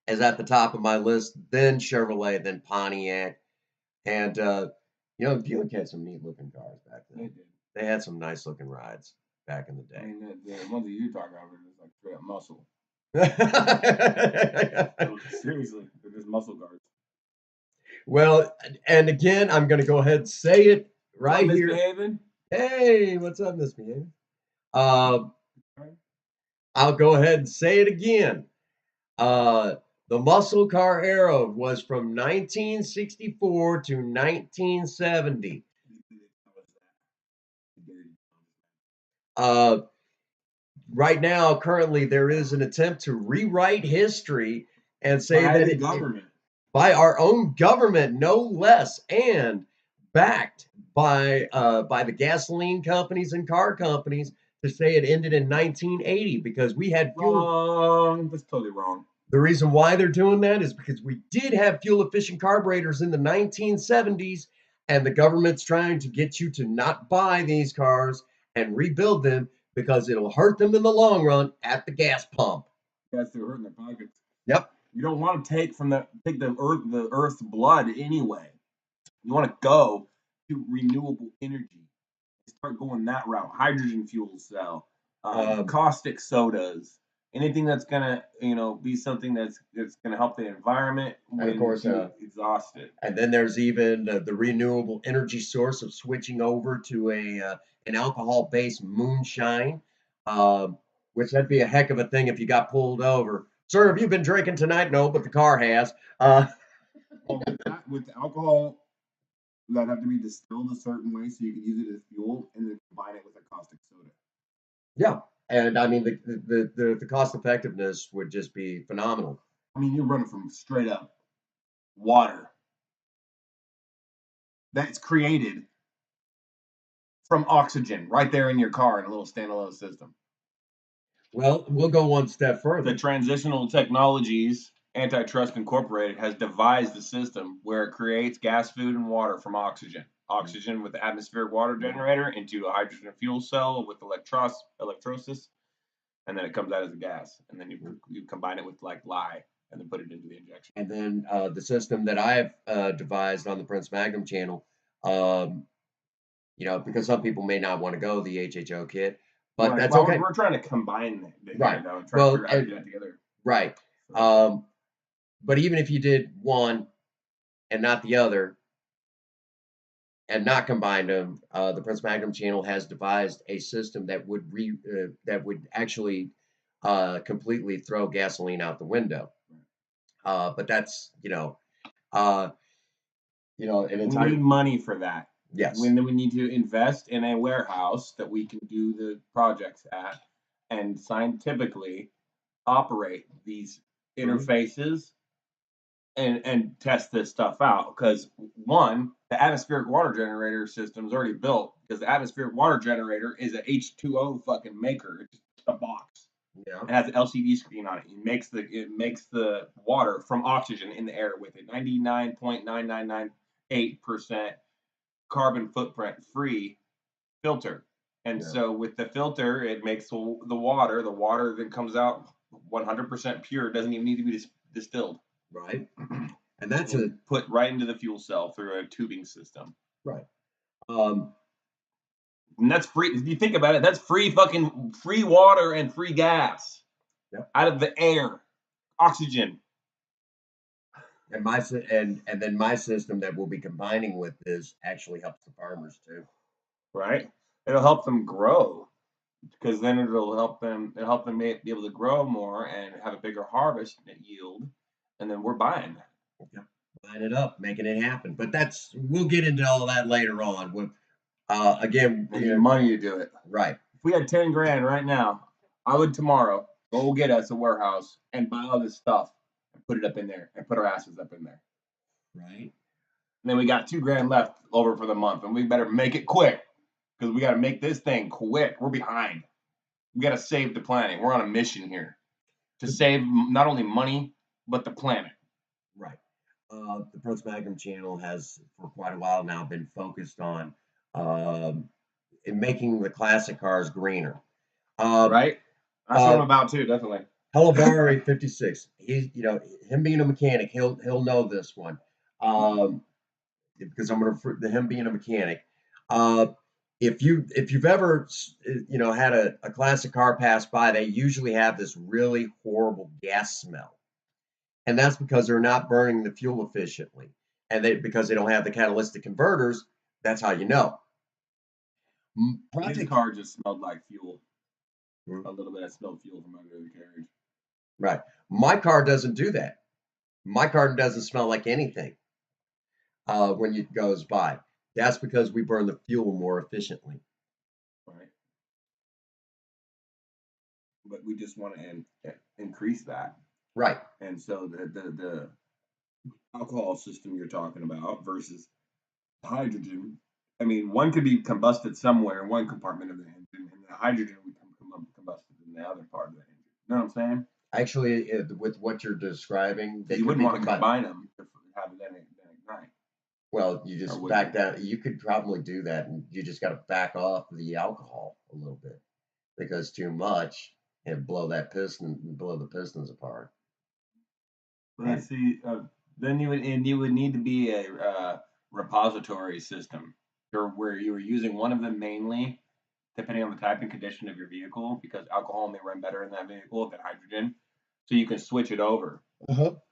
[SPEAKER 1] is at the top of my list, then Chevrolet, then Pontiac, and Buick had some neat looking cars back then.
[SPEAKER 2] They did.
[SPEAKER 1] They had some nice looking rides back in the
[SPEAKER 2] I
[SPEAKER 1] day.
[SPEAKER 2] mean, the ones that you talk about are just like straight up muscle. Seriously, they're just muscle cars.
[SPEAKER 1] Well, and again, I'm going to go ahead and say it right here.
[SPEAKER 2] Misbehaving?
[SPEAKER 1] Hey, what's up, Misbehaving? I'll go ahead and say it again. The muscle car era was from 1964 to 1970. Right now, currently, there is an attempt to rewrite history and say
[SPEAKER 2] by
[SPEAKER 1] that
[SPEAKER 2] the government,
[SPEAKER 1] by our own government, no less, and backed by the gasoline companies and car companies to say it ended in 1980 because we had fuel.
[SPEAKER 2] Wrong. That's totally wrong.
[SPEAKER 1] The reason why they're doing that is because we did have fuel efficient carburetors in the 1970s, and the government's trying to get you to not buy these cars and rebuild them because it'll hurt them in the long run at the gas pump.
[SPEAKER 2] Yes, they're hurting their pockets.
[SPEAKER 1] Yep.
[SPEAKER 2] You don't want to take the earth's blood anyway. You want to go to renewable energy. Start going that route. Hydrogen fuel cell, caustic sodas, anything that's gonna be something that's gonna help the environment when,
[SPEAKER 1] and of course,
[SPEAKER 2] exhausted.
[SPEAKER 1] And then there's even the renewable energy source of switching over to an alcohol-based moonshine, which that'd be a heck of a thing if you got pulled over. Sir, have you been drinking tonight? No, but the car has.
[SPEAKER 2] Well, with alcohol, that have to be distilled a certain way so you can use it as fuel, and then combine it with a caustic soda.
[SPEAKER 1] Yeah, and I mean the cost effectiveness would just be phenomenal.
[SPEAKER 2] I mean, you're running from straight up water that's created from oxygen right there in your car in a little standalone system.
[SPEAKER 1] Well, we'll go one step further.
[SPEAKER 2] The Transitional Technologies Antitrust Incorporated has devised a system where it creates gas, food, and water from oxygen. Oxygen with the atmospheric water generator into a hydrogen fuel cell with electrolysis, and then it comes out as a gas. And then you combine it with like lye and then put it into the injection.
[SPEAKER 1] And then the system that I've devised on the Prince Magnum channel, um, because some people may not want to go the HHO kit, but
[SPEAKER 2] Right.
[SPEAKER 1] that's
[SPEAKER 2] Well,
[SPEAKER 1] okay.
[SPEAKER 2] we're trying to combine the
[SPEAKER 1] Right.
[SPEAKER 2] though, and try to
[SPEAKER 1] Well,
[SPEAKER 2] figure out how to do that together.
[SPEAKER 1] right.
[SPEAKER 2] So,
[SPEAKER 1] But even if you did one and not the other, and not combined them, the Prince Magnum channel has devised a system that would actually completely throw gasoline out the window. But that's uh, an
[SPEAKER 2] we
[SPEAKER 1] entire
[SPEAKER 2] need money for that.
[SPEAKER 1] yes,
[SPEAKER 2] When we need to invest in a warehouse that we can do the projects at, and scientifically operate these interfaces and test this stuff out. Because one, the atmospheric water generator system is already built. Because the atmospheric water generator is a H2O fucking maker. It's just a box.
[SPEAKER 1] yeah,
[SPEAKER 2] It has an LCD screen on it. It makes the water from oxygen in the air with it 99.9998% carbon footprint free filter. And
[SPEAKER 1] yeah,
[SPEAKER 2] so with the filter, it makes the water. The water then comes out 100% pure. It doesn't even need to be distilled.
[SPEAKER 1] right, and that's
[SPEAKER 2] And put right into the fuel cell through a tubing system.
[SPEAKER 1] right. Um,
[SPEAKER 2] And that's free. If you think about it, that's free water and free gas
[SPEAKER 1] yep.
[SPEAKER 2] out of the air, oxygen.
[SPEAKER 1] And and then my system that we'll be combining with this actually helps the farmers too.
[SPEAKER 2] Right? It'll help them grow because then it'll help them be able to grow more and have a bigger harvest yield, and then we're buying that.
[SPEAKER 1] Yep. Line it up, making it happen. But we'll get into all that later on. Again,
[SPEAKER 2] We need money to do it.
[SPEAKER 1] right.
[SPEAKER 2] If we had 10 grand right now, I would tomorrow go get us a warehouse and buy all this stuff and put it up in there and put our asses up in there.
[SPEAKER 1] Right.
[SPEAKER 2] And then we got 2 grand left over for the month, and we better make it quick because we got to make this thing quick. We're behind. We got to save the planet. We're on a mission here to save not only money but the planet.
[SPEAKER 1] Right. The Prince Magnum channel has for quite a while now been focused on in making the classic cars greener.
[SPEAKER 2] Right? That's what I'm about too, definitely.
[SPEAKER 1] Hello, Barry 56. Him being a mechanic, he'll know this one. Because I'm going to him being a mechanic. If you've ever had a classic car pass by, they usually have this really horrible gas smell, and that's because they're not burning the fuel efficiently, and because they don't have the catalytic converters. That's how you know.
[SPEAKER 2] His car just smelled like fuel. A little bit. I smelled fuel from under the carriage.
[SPEAKER 1] Right. My car doesn't do that. My car doesn't smell like anything when it goes by. That's because we burn the fuel more efficiently.
[SPEAKER 2] Right. But we just want to increase that.
[SPEAKER 1] Right.
[SPEAKER 2] And so the alcohol system you're talking about versus hydrogen. I mean, one could be combusted somewhere in one compartment of the engine, and the hydrogen would come combusted in the other part of the engine. You know what I'm saying?
[SPEAKER 1] Actually, with what you're describing,
[SPEAKER 2] you wouldn't want to combine them to have it then ignite.
[SPEAKER 1] Well, you just back down. You could probably do that, and you just got to back off the alcohol a little bit because too much and blow the pistons apart.
[SPEAKER 2] But see, then you would need to be a repository system where you were using one of them mainly, depending on the type and condition of your vehicle, because alcohol may run better in that vehicle than hydrogen. So you can switch it over,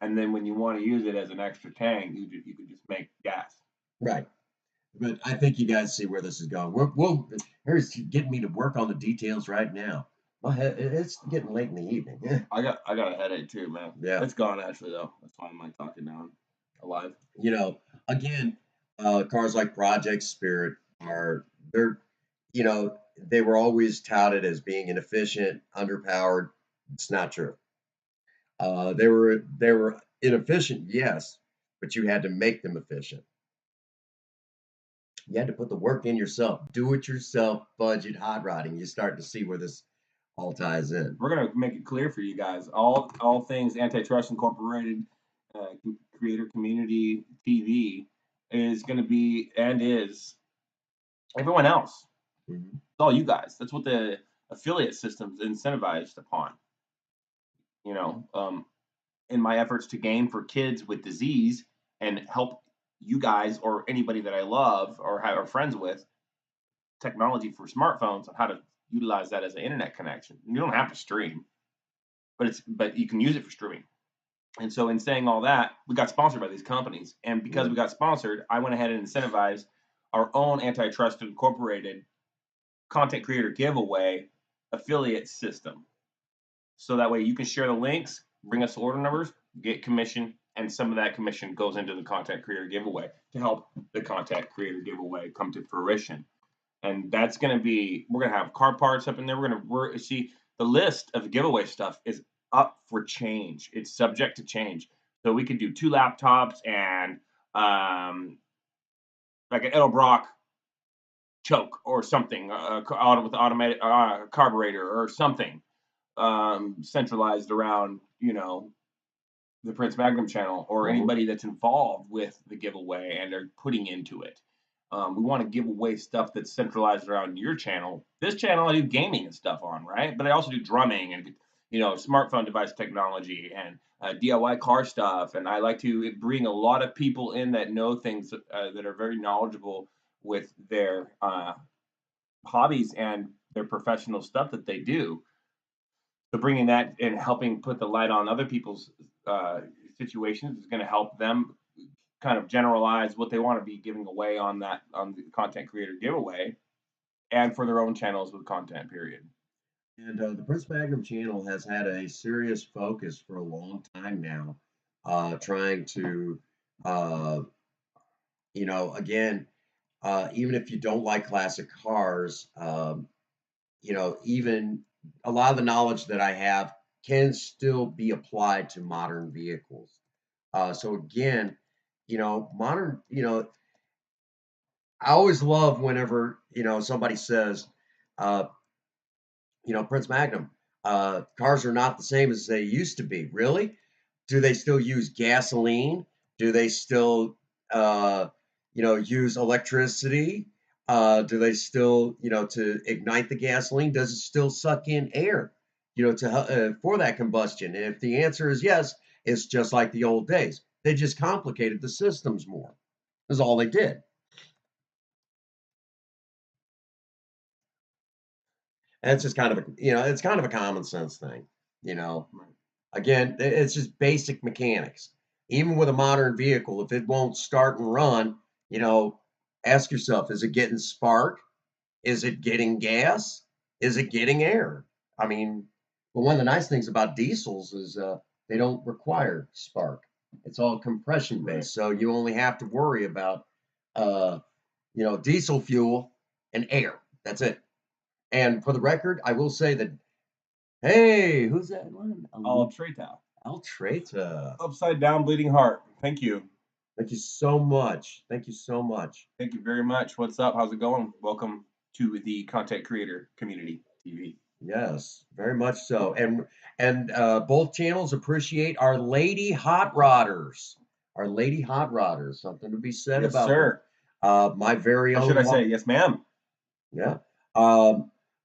[SPEAKER 2] and then when you want to use it as an extra tank, you could just make gas.
[SPEAKER 1] Right. But I think you guys see where this is going. Here's getting me to work on the details right now. My head, it's getting late in the evening. Yeah.
[SPEAKER 2] I got a headache too, man.
[SPEAKER 1] Yeah.
[SPEAKER 2] It's gone actually though. That's why I'm like talking now. Alive.
[SPEAKER 1] Again, cars like Project Spirit they were always touted as being inefficient, underpowered. It's not true. They were inefficient, yes, but you had to make them efficient. You had to put the work in yourself, do it yourself, budget hot rodding. You start to see where this all ties in.
[SPEAKER 2] We're gonna make it clear for you guys. All things Antitrust Incorporated, Creator Community TV is going to be and is everyone else.
[SPEAKER 1] Mm-hmm.
[SPEAKER 2] It's all you guys. That's what the affiliate system's incentivized upon. in my efforts to game for kids with disease and help you guys or anybody that I love or have are friends with technology for smartphones on how to utilize that as an internet connection. You don't have to stream, but you can use it for streaming. And so, in saying all that, we got sponsored by these companies, and because
[SPEAKER 1] Yeah.
[SPEAKER 2] we got sponsored, I went ahead and incentivized our own antitrust incorporated content creator giveaway affiliate system. So that way you can share the links, bring us order numbers, get commission, and some of that commission goes into the content creator giveaway to help the content creator giveaway come to fruition. And that's going to be, we're going to have car parts up in there. We're see the list of giveaway stuff is up for change. It's subject to change. So we could do 2 laptops and like an Edelbrock choke or something, with automated carburetor or something centralized around, the Prince Magnum channel or anybody that's involved with the giveaway and are putting into it. We want to give away stuff that's centralized around your channel. This channel I do gaming and stuff on, right? But I also do drumming and smartphone device technology and DIY car stuff. And I like to bring a lot of people in that know things that are very knowledgeable with their hobbies and their professional stuff that they do. So bringing that and helping put the light on other people's situations is going to help them kind of generalize what they want to be giving away on the content creator giveaway, and for their own channels with content. Period.
[SPEAKER 1] And the Prince Magnum channel has had a serious focus for a long time now, trying to, uh, again, even if you don't like classic cars, even a lot of the knowledge that I have can still be applied to modern vehicles. So again, modern, I always love whenever, somebody says, uh, Prince Magnum, cars are not the same as they used to be. Really? Do they still use gasoline? Do they still, use electricity? Do they still, to ignite the gasoline? Does it still suck in air, for that combustion? And if the answer is yes, it's just like the old days. They just complicated the systems more. Is all they did. And it's just kind of it's kind of a common sense thing, you know. Again, it's just basic mechanics. Even with a modern vehicle, if it won't start and run, you know, ask yourself, is it getting spark? Is it getting gas? Is it getting air? I mean, but one of the nice things about diesels is they don't require spark. It's all compression based, so you only have to worry about uh, diesel fuel and air. That's it. And for the record, I will say that, hey, who's that one?
[SPEAKER 2] Treta.
[SPEAKER 1] Altreta.
[SPEAKER 2] Upside down bleeding heart. Thank you.
[SPEAKER 1] Thank you so much. Thank you so much.
[SPEAKER 2] Thank you very much. What's up? How's it going? Welcome to the Content Creator Community TV.
[SPEAKER 1] Yes, very much so. And both channels appreciate our lady hot rodders. Our lady hot rodders. Something to be said
[SPEAKER 2] Yes,
[SPEAKER 1] about
[SPEAKER 2] sir.
[SPEAKER 1] them. My very
[SPEAKER 2] Or
[SPEAKER 1] own.
[SPEAKER 2] should I say, yes, ma'am?
[SPEAKER 1] Yeah.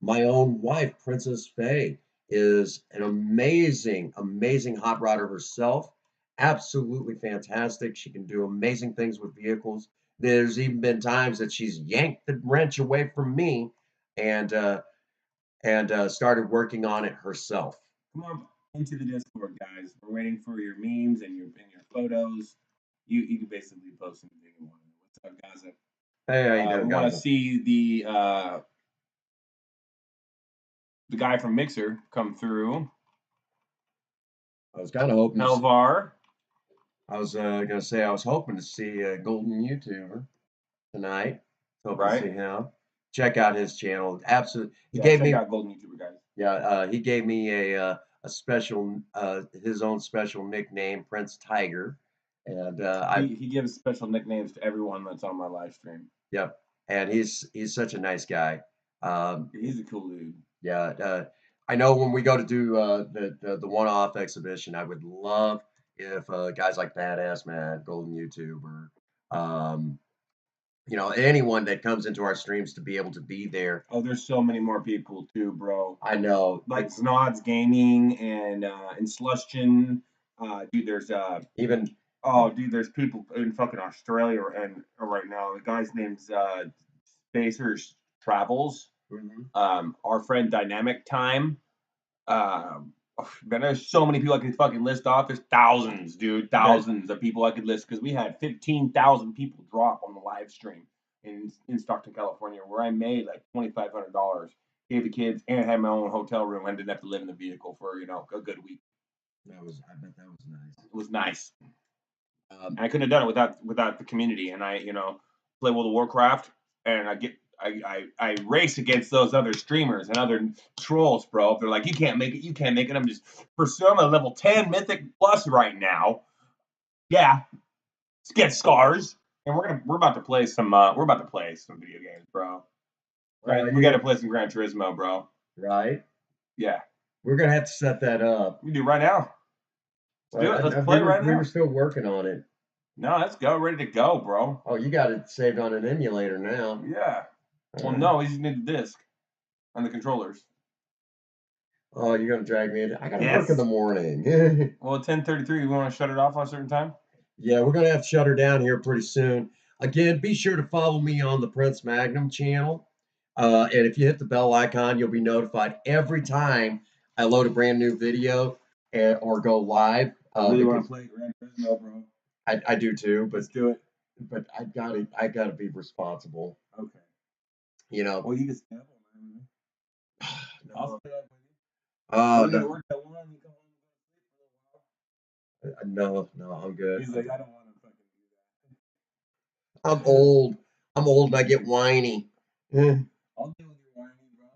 [SPEAKER 1] My own wife, Princess Faye, is an amazing, amazing hot rodder herself. Absolutely fantastic. She can do amazing things with vehicles. There's even been times that she's yanked the wrench away from me and started working on it herself.
[SPEAKER 2] Come on into the Discord, guys. We're waiting for your memes and your photos. You can basically post anything you want. What's up, Gaza?
[SPEAKER 1] Hey, how you doing,
[SPEAKER 2] We want to
[SPEAKER 1] guys?
[SPEAKER 2] see the guy from Mixer come through.
[SPEAKER 1] I was kind of hoping.
[SPEAKER 2] Helvar.
[SPEAKER 1] I was gonna say I was hoping to see a golden YouTuber tonight. Hoping to see him. Check out his channel. Absolutely, he gave
[SPEAKER 2] check
[SPEAKER 1] me
[SPEAKER 2] out Golden YouTuber, guys.
[SPEAKER 1] Yeah, he gave me a special his own special nickname, Prince Tiger, and
[SPEAKER 2] he gives special nicknames to everyone that's on my live stream.
[SPEAKER 1] Yep, and he's such a nice guy.
[SPEAKER 2] He's a cool dude.
[SPEAKER 1] Yeah, I know when we go to do the one-off exhibition, I would love if guys like Badass Matt, Golden YouTuber, anyone that comes into our streams to be able to be there.
[SPEAKER 2] Oh, there's so many more people too, bro.
[SPEAKER 1] I know.
[SPEAKER 2] Like Snods Gaming and Slushin, Dude, there's
[SPEAKER 1] Even
[SPEAKER 2] there's people in fucking Australia and right now. The guy's name's Spacers Travels. Our friend Dynamic Time. Um, man, there's so many people I could fucking list off. There's thousands, dude, thousands of people I could list because we had 15,000 people drop on the live stream in Stockton, California, where I made like $2,500. Gave the kids and had my own hotel room. I didn't have to live in the vehicle for a good week.
[SPEAKER 1] I bet that was nice.
[SPEAKER 2] It was nice. And I couldn't have done it without the community. And I, play World of Warcraft, and I race against those other streamers and other trolls, bro. They're like, you can't make it, you can't make it. I'm just pursuing a level 10 Mythic Plus right now. Yeah, let's get scars, and we're about to play some video games, bro. Right, we got to play some Gran Turismo, bro.
[SPEAKER 1] Right?
[SPEAKER 2] Yeah,
[SPEAKER 1] we're gonna have to set that up.
[SPEAKER 2] We do right now. Let's do it. Let's play right now.
[SPEAKER 1] We were still working on it.
[SPEAKER 2] No, let's go. Ready to go, bro.
[SPEAKER 1] Oh, you got it saved on an emulator now.
[SPEAKER 2] Yeah. Well, no, we just need the disc and the controllers.
[SPEAKER 1] Oh, you're gonna drag me in? I gotta work in the morning.
[SPEAKER 2] Well, 10:33. We want to shut it off on a certain time.
[SPEAKER 1] Yeah, we're gonna have to shut her down here pretty soon. Again, be sure to follow me on the Prince Magnum channel. And if you hit the bell icon, you'll be notified every time I load a brand new video or go live.
[SPEAKER 2] I really want to play Gran Turismo, bro.
[SPEAKER 1] I do too, but
[SPEAKER 2] let's do it.
[SPEAKER 1] But I gotta be responsible.
[SPEAKER 2] Okay.
[SPEAKER 1] Well,
[SPEAKER 2] you can step on me. I'll stay up with you.
[SPEAKER 1] No.
[SPEAKER 2] Work that one, you come home and go sleep for a
[SPEAKER 1] No,
[SPEAKER 2] little while.
[SPEAKER 1] I'm good.
[SPEAKER 2] He's like, I don't want to fucking do
[SPEAKER 1] that. I'm old and I get whiny.
[SPEAKER 2] I'll deal with your whiny, bro.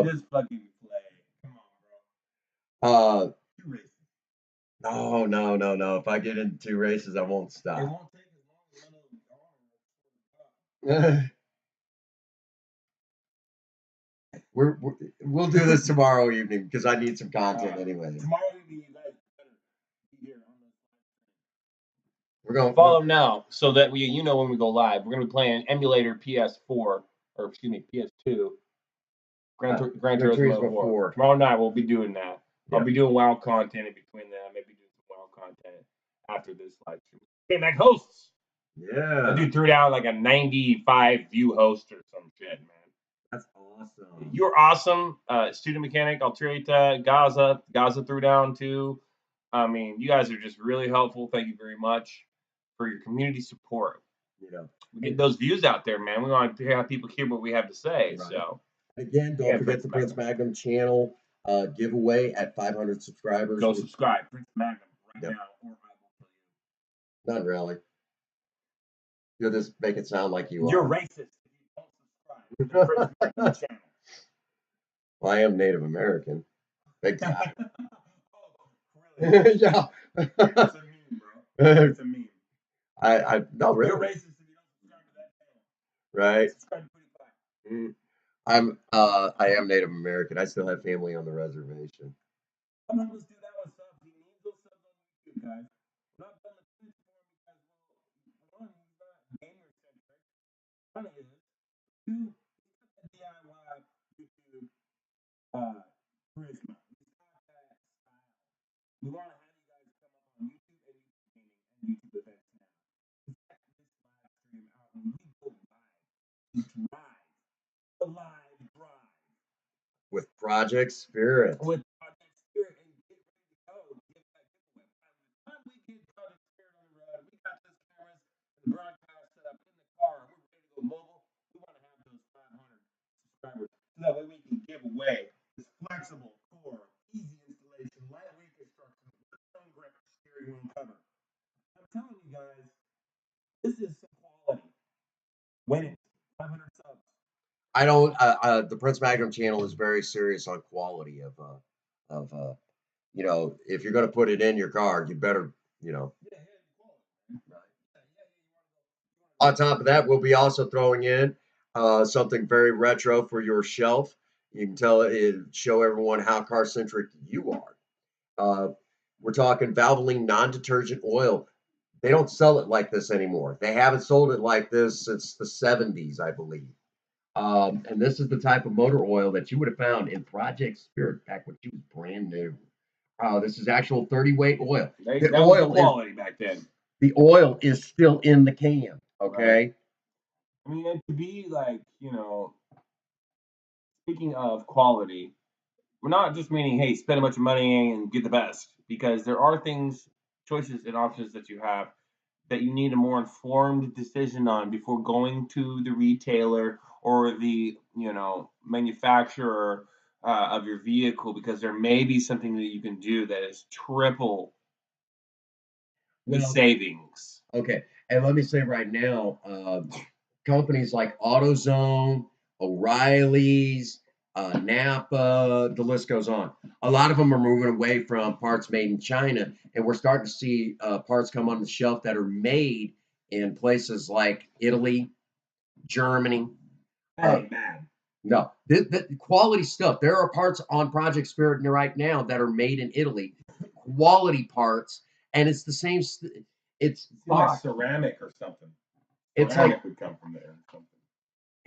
[SPEAKER 2] Just fucking play. Come on, bro. 2 races.
[SPEAKER 1] No. If I get into 2 races, I won't stop.
[SPEAKER 2] It won't take as long as
[SPEAKER 1] we'll do this tomorrow evening because I need some content anyway.
[SPEAKER 2] Tomorrow evening, you guys better be here on the
[SPEAKER 1] We're going
[SPEAKER 2] follow now so that when we go live, we're gonna be playing emulator PS2, Gran Turismo 4. Tomorrow night we'll be doing that. Yeah. I'll be doing WoW content in between that. Maybe doing some WoW content after this live stream. Hey, like hosts.
[SPEAKER 1] Yeah.
[SPEAKER 2] That dude threw down like a 95 view host or some shit, man.
[SPEAKER 1] That's awesome.
[SPEAKER 2] You're awesome. Student Mechanic, Altrita, Gaza threw down too. I mean, you guys are just really helpful. Thank you very much for your community support. We get those views out there, man. We want to have people hear what we have to say. Right. So
[SPEAKER 1] again, don't forget the Prince Magnum channel giveaway at 500 subscribers.
[SPEAKER 2] Go subscribe, Prince Magnum, right now, or I will kill you.
[SPEAKER 1] Not really. You'll just make it sound like you are.
[SPEAKER 2] You're racist if you don't subscribe to the Prince Magnum channel.
[SPEAKER 1] Well, I am Native American. Big time.
[SPEAKER 2] Oh, really?
[SPEAKER 1] Yeah.
[SPEAKER 2] It's a meme, bro. It's a meme.
[SPEAKER 1] No, really.
[SPEAKER 2] You're racist if you don't subscribe to that channel.
[SPEAKER 1] Right.
[SPEAKER 2] Subscribe to PewDiePie.
[SPEAKER 1] I am Native American. I still have family on the reservation.
[SPEAKER 2] Come on, let's do that one stuff. He needs those subs on YouTube, guys. We're not done the Twitch for him because, well, one, he's not gamer centric. One is, 2, he's got the DIY YouTube charisma. He's got that style. We want to have you guys come up on YouTube and YouTube gaming and YouTube events now. Check this live stream out when we go live. Drive. The live drive.
[SPEAKER 1] With Project Spirit.
[SPEAKER 2] With Project Spirit, and get ready to go. Give that giveaway. By the time we get Project Spirit on the road, we got those cameras and the broadcast set up in the car. We're ready to go mobile. We want to have those 500 subscribers so that way we can give away this flexible core, easy installation, lightweight construction with stone grip steering wheel cover. I'm telling you guys, this is some quality. Winning 500 subs.
[SPEAKER 1] I don't. The Prince Magnum channel is very serious on quality of if you're going to put it in your car, you better, On top of that, we'll be also throwing in something very retro for your shelf. You can show everyone how car centric you are. We're talking Valvoline non-detergent oil. They don't sell it like this anymore. They haven't sold it like this since the 70s, I believe. And this is the type of motor oil that you would have found in Project Spirit back when she was brand new. This is actual 30 weight oil. The
[SPEAKER 2] That was the
[SPEAKER 1] oil is
[SPEAKER 2] quality back then.
[SPEAKER 1] the oil is still in the can.
[SPEAKER 2] Right.
[SPEAKER 1] Okay.
[SPEAKER 2] I mean, and to be like, speaking of quality, we're not just meaning, hey, spend a bunch of money and get the best, because there are things, choices, and options that you have that you need a more informed decision on before going to the retailer or the manufacturer of your vehicle, because there may be something that you can do that is triple the
[SPEAKER 1] Well,
[SPEAKER 2] savings.
[SPEAKER 1] okay. And let me say right now, companies like AutoZone, O'Reilly's, Napa, the list goes on. A lot of them are moving away from parts made in China, and we're starting to see parts come on the shelf that are made in places like Italy, Germany.
[SPEAKER 2] Hey, man.
[SPEAKER 1] No, the quality stuff. There are parts on Project Spirit right now that are made in Italy, quality parts, and it's the same. It's
[SPEAKER 2] like ceramic or something.
[SPEAKER 1] It's
[SPEAKER 2] Ceramic
[SPEAKER 1] like
[SPEAKER 2] would come from there or something.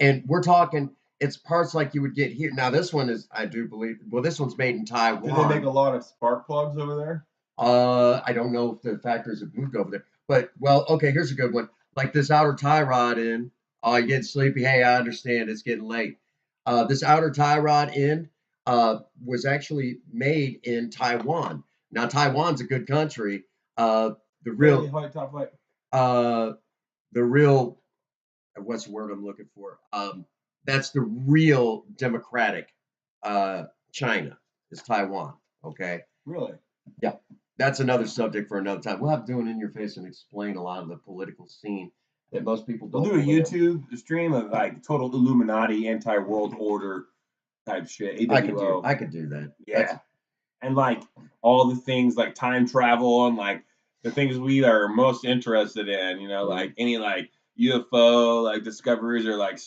[SPEAKER 1] And we're talking, it's parts like you would get here. Now, this one is, I do believe, well, this one's made in Taiwan.
[SPEAKER 2] Do they make a lot of spark plugs over there?
[SPEAKER 1] I don't know if the factories have moved over there, but well, okay, here's a good one. Like this outer tie rod in. Oh, you get sleepy. Hey, I understand. It's getting late. This outer tie rod in was actually made in Taiwan. Now, Taiwan's a good country. The real, uh, the real what's the word I'm looking for? That's the real democratic China is Taiwan. Okay.
[SPEAKER 2] Really?
[SPEAKER 1] Yeah. That's another subject for another time. We'll have to do an in your face and explain a lot of the political scene that most people don't.
[SPEAKER 2] We'll do a YouTube stream of like total Illuminati, anti-world order type shit. AWO.
[SPEAKER 1] I could do that.
[SPEAKER 2] Yeah. And like all the things like time travel and like the things we are most interested in, like any like UFO like discoveries or like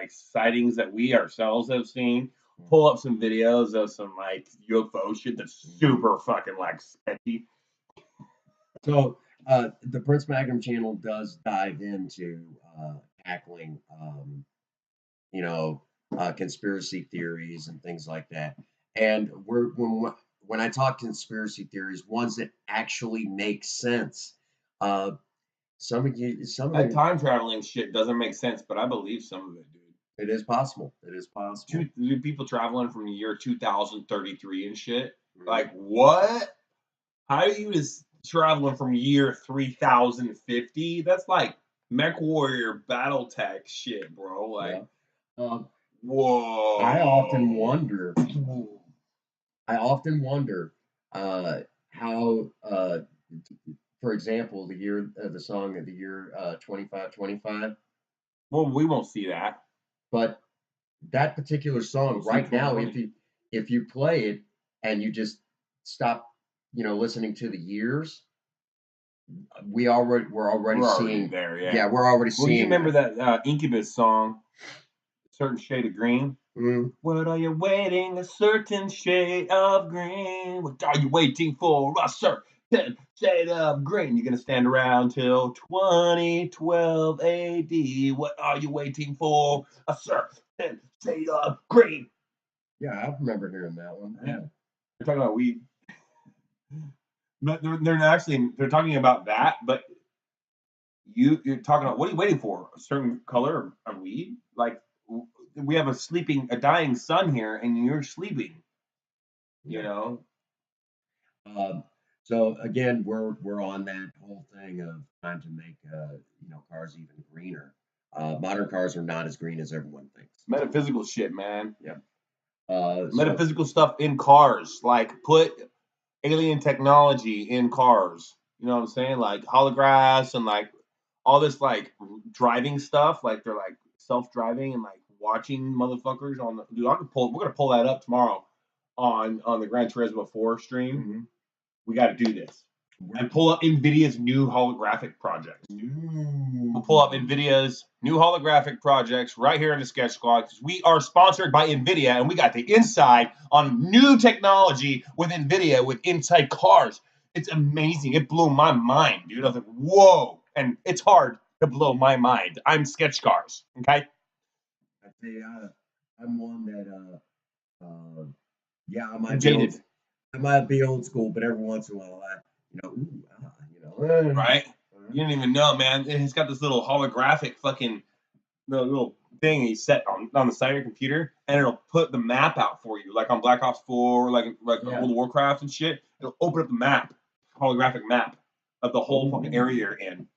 [SPEAKER 2] sightings that we ourselves have seen. Pull up some videos of some like UFO shit that's super fucking like sketchy.
[SPEAKER 1] So the Prince Magnum channel does dive into tackling, conspiracy theories and things like that. And when I talk conspiracy theories, ones that actually make sense. Some of
[SPEAKER 2] That time traveling shit doesn't make sense, but I believe some of it, dude.
[SPEAKER 1] It is possible. It is possible.
[SPEAKER 2] People traveling from the year 2033 and shit. Like what? How are you just traveling from year 3050? That's like Mech Warrior BattleTech shit, bro. Like, whoa.
[SPEAKER 1] I often wonder how, for example, the song of the year 2525.
[SPEAKER 2] Well, we won't see that.
[SPEAKER 1] But that particular song right now, if you play it and you just stop, listening to the years, we're already seeing
[SPEAKER 2] there.
[SPEAKER 1] Yeah, we're already seeing.
[SPEAKER 2] Well, you remember that Incubus song, "Certain Shade of Green"?
[SPEAKER 1] Mm.
[SPEAKER 2] What are you waiting? A certain shade of green. What are you waiting for? A certain shade of green. You're gonna stand around till 2012 AD. What are you waiting for? A certain shade of green.
[SPEAKER 1] Yeah, I remember hearing that one.
[SPEAKER 2] Yeah, they're talking about weed. They're talking about that, but you're talking about, what are you waiting for? A certain color of weed? Like, we have a dying sun here, and you're sleeping.
[SPEAKER 1] So again, we're on that whole thing of trying to make cars even greener. Modern cars are not as green as everyone thinks.
[SPEAKER 2] Metaphysical shit, man.
[SPEAKER 1] Yeah.
[SPEAKER 2] Metaphysical stuff in cars, like put alien technology in cars. You know what I'm saying? Like holographs and like all this like driving stuff. Like they're like self-driving and like watching motherfuckers on the. Dude, we're gonna pull that up tomorrow on the Gran Turismo 4 stream.
[SPEAKER 1] Mm-hmm.
[SPEAKER 2] We got to do this and pull up NVIDIA's new holographic projects. We'll pull up NVIDIA's new holographic projects right here in the Sketch Squad, because we are sponsored by NVIDIA, and we got the inside on new technology with NVIDIA with inside cars. It's amazing. It blew my mind, dude. I was like, whoa. And it's hard to blow my mind. I'm Sketch Cars, okay?
[SPEAKER 1] I see. I'm one that yeah,
[SPEAKER 2] Jaded,
[SPEAKER 1] I might be old school, but every once in a while,
[SPEAKER 2] right? You didn't even know, man. And he's got this little holographic fucking little thing he set on the side of your computer, and it'll put the map out for you, like on Black Ops 4, like
[SPEAKER 1] Yeah.
[SPEAKER 2] World of Warcraft and shit. It'll open up the map, holographic map of the whole fucking area you're in.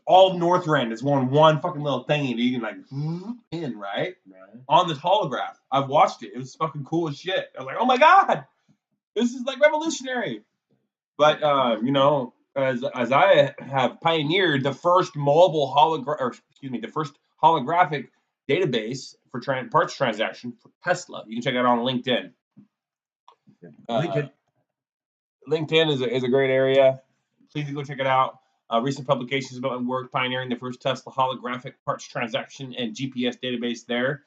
[SPEAKER 2] All of Northrend is one fucking little thing, and you can like in right on this holograph. I've watched it. It was fucking cool as shit. I was like, oh my god, this is like revolutionary. But you know, as I have pioneered the first mobile the first holographic database for parts transaction for Tesla. You can check it out on LinkedIn. LinkedIn is a great area. Please go check it out. Recent publications about my work pioneering the first Tesla holographic parts transaction and GPS database there.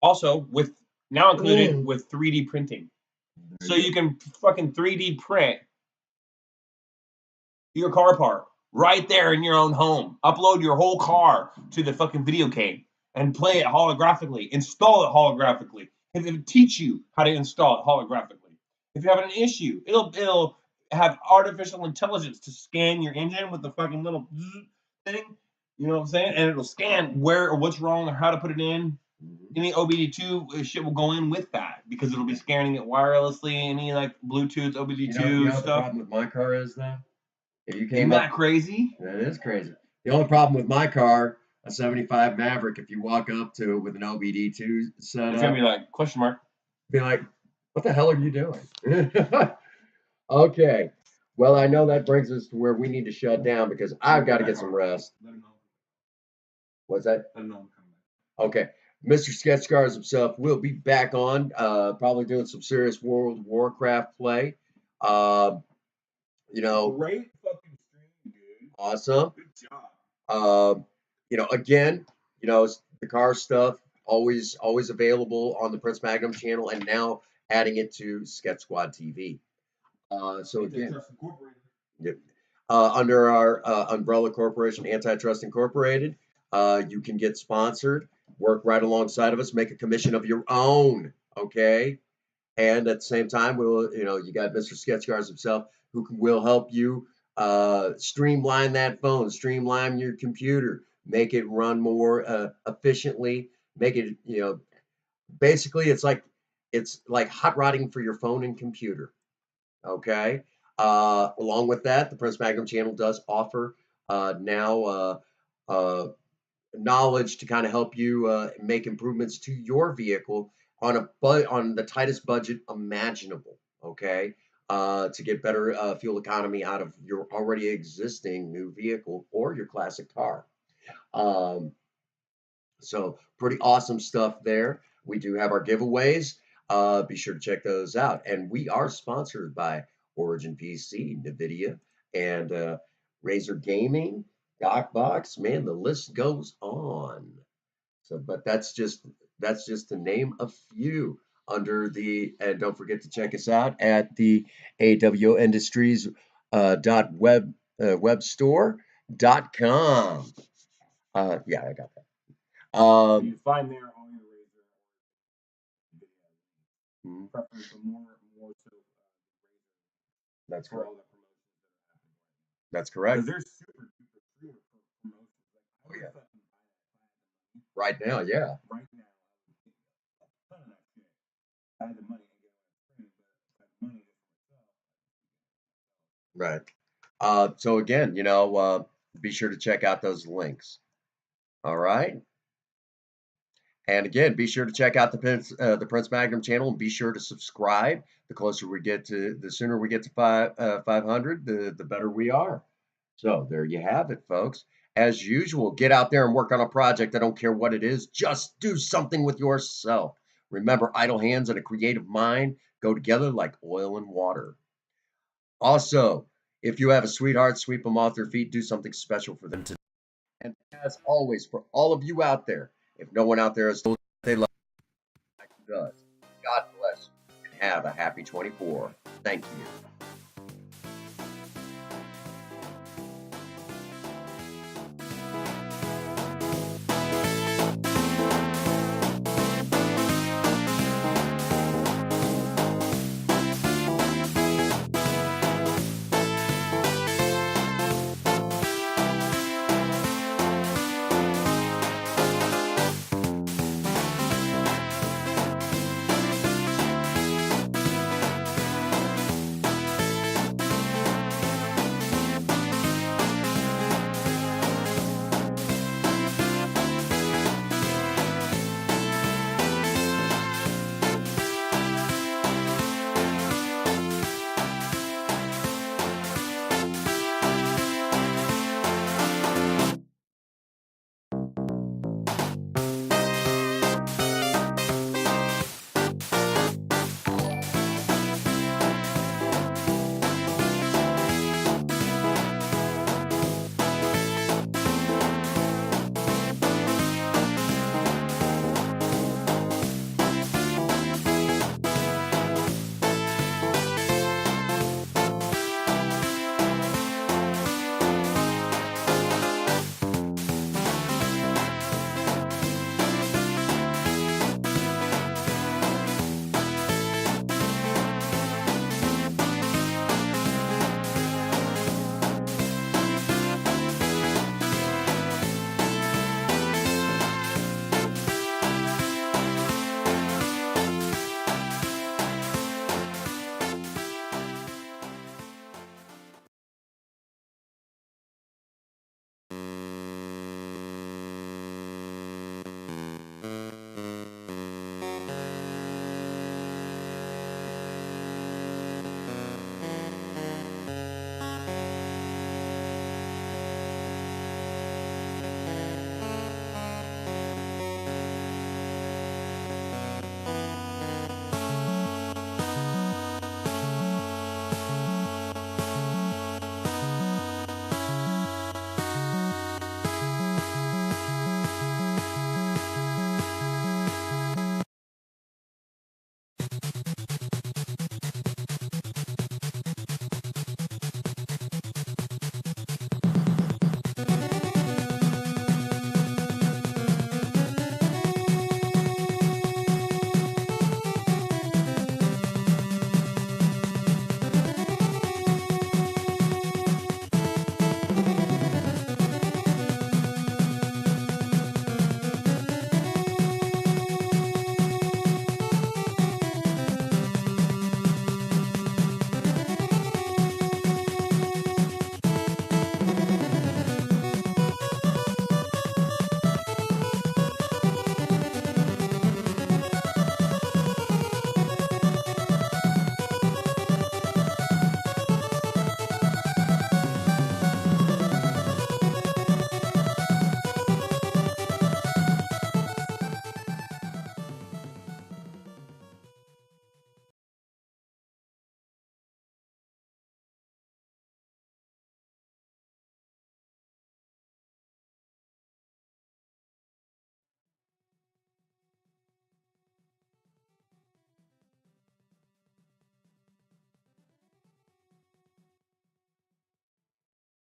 [SPEAKER 2] Also, with now included with 3D printing. So you can fucking 3D print your car part right there in your own home. Upload your whole car to the fucking video game and play it holographically. Install it holographically. It'll teach you how to install it holographically. If you have an issue, it'll have artificial intelligence to scan your engine with the fucking little thing. You know what I'm saying? And it'll scan where or what's wrong or how to put it in. Any OBD2 shit will go in with that because it'll be scanning it wirelessly. Any like Bluetooth OBD2
[SPEAKER 1] stuff. You know what the
[SPEAKER 2] stuff.
[SPEAKER 1] problem with my car is now? If you
[SPEAKER 2] Isn't that crazy?
[SPEAKER 1] That is crazy. The only problem with my car, a 75 Maverick, if you walk up to it with an OBD2 setup,
[SPEAKER 2] It's gonna be like question mark.
[SPEAKER 1] Be like, what the hell are you doing? Okay. Well, I know that brings us to where we need to shut down because I've got to get some rest. What's that? Okay. Mr. Sketch Scars himself will be back on, probably doing some serious World of Warcraft play. You know,
[SPEAKER 2] Great fucking stream, dude.
[SPEAKER 1] Awesome.
[SPEAKER 2] Good job.
[SPEAKER 1] You know, again, you know, the car stuff always available on the Prince Magnum channel, and now adding it to Sketch Squad TV. So again, under our umbrella corporation, Antitrust Incorporated, you can get sponsored, work right alongside of us, make a commission of your own, okay? And at the same time, you got Mr. Sketchcars himself who will help you streamline that phone, streamline your computer, make it run more efficiently, make it, basically it's like hot rodding for your phone and computer. Okay. Along with that, the Prince Magnum channel does offer now knowledge to kind of help you make improvements to your vehicle on the tightest budget imaginable. Okay. To get better fuel economy out of your already existing new vehicle or your classic car. So pretty awesome stuff there. We do have our giveaways. Be sure to check those out. And we are sponsored by Origin PC, NVIDIA, and Razer Gaming, DocBox. Man, the list goes on. So, but that's just to name a few under and don't forget to check us out at the AWO Industries webstore.com. Yeah, I got that.
[SPEAKER 2] You find there all your Razer videos. Preference for more so Razer.
[SPEAKER 1] That's
[SPEAKER 2] for
[SPEAKER 1] correct.
[SPEAKER 2] all the promotions that are happening.
[SPEAKER 1] That's correct.
[SPEAKER 2] Because they're super duper free for promotions. Like,
[SPEAKER 1] yeah. Right now, yeah.
[SPEAKER 2] Right now, I had the money and get it free, but I had money for myself.
[SPEAKER 1] Right. So again, be sure to check out those links. All right. And again, be sure to check out the Prince Magnum channel and be sure to subscribe. The sooner we get to 500, the better we are. So there you have it, folks. As usual, get out there and work on a project. I don't care what it is. Just do something with yourself. Remember, idle hands and a creative mind go together like oil and water. Also, if you have a sweetheart, sweep them off their feet. Do something special for them today. And as always, for all of you out there, if no one out there has told you they love you like you does, God bless you and have a happy 24. Thank you.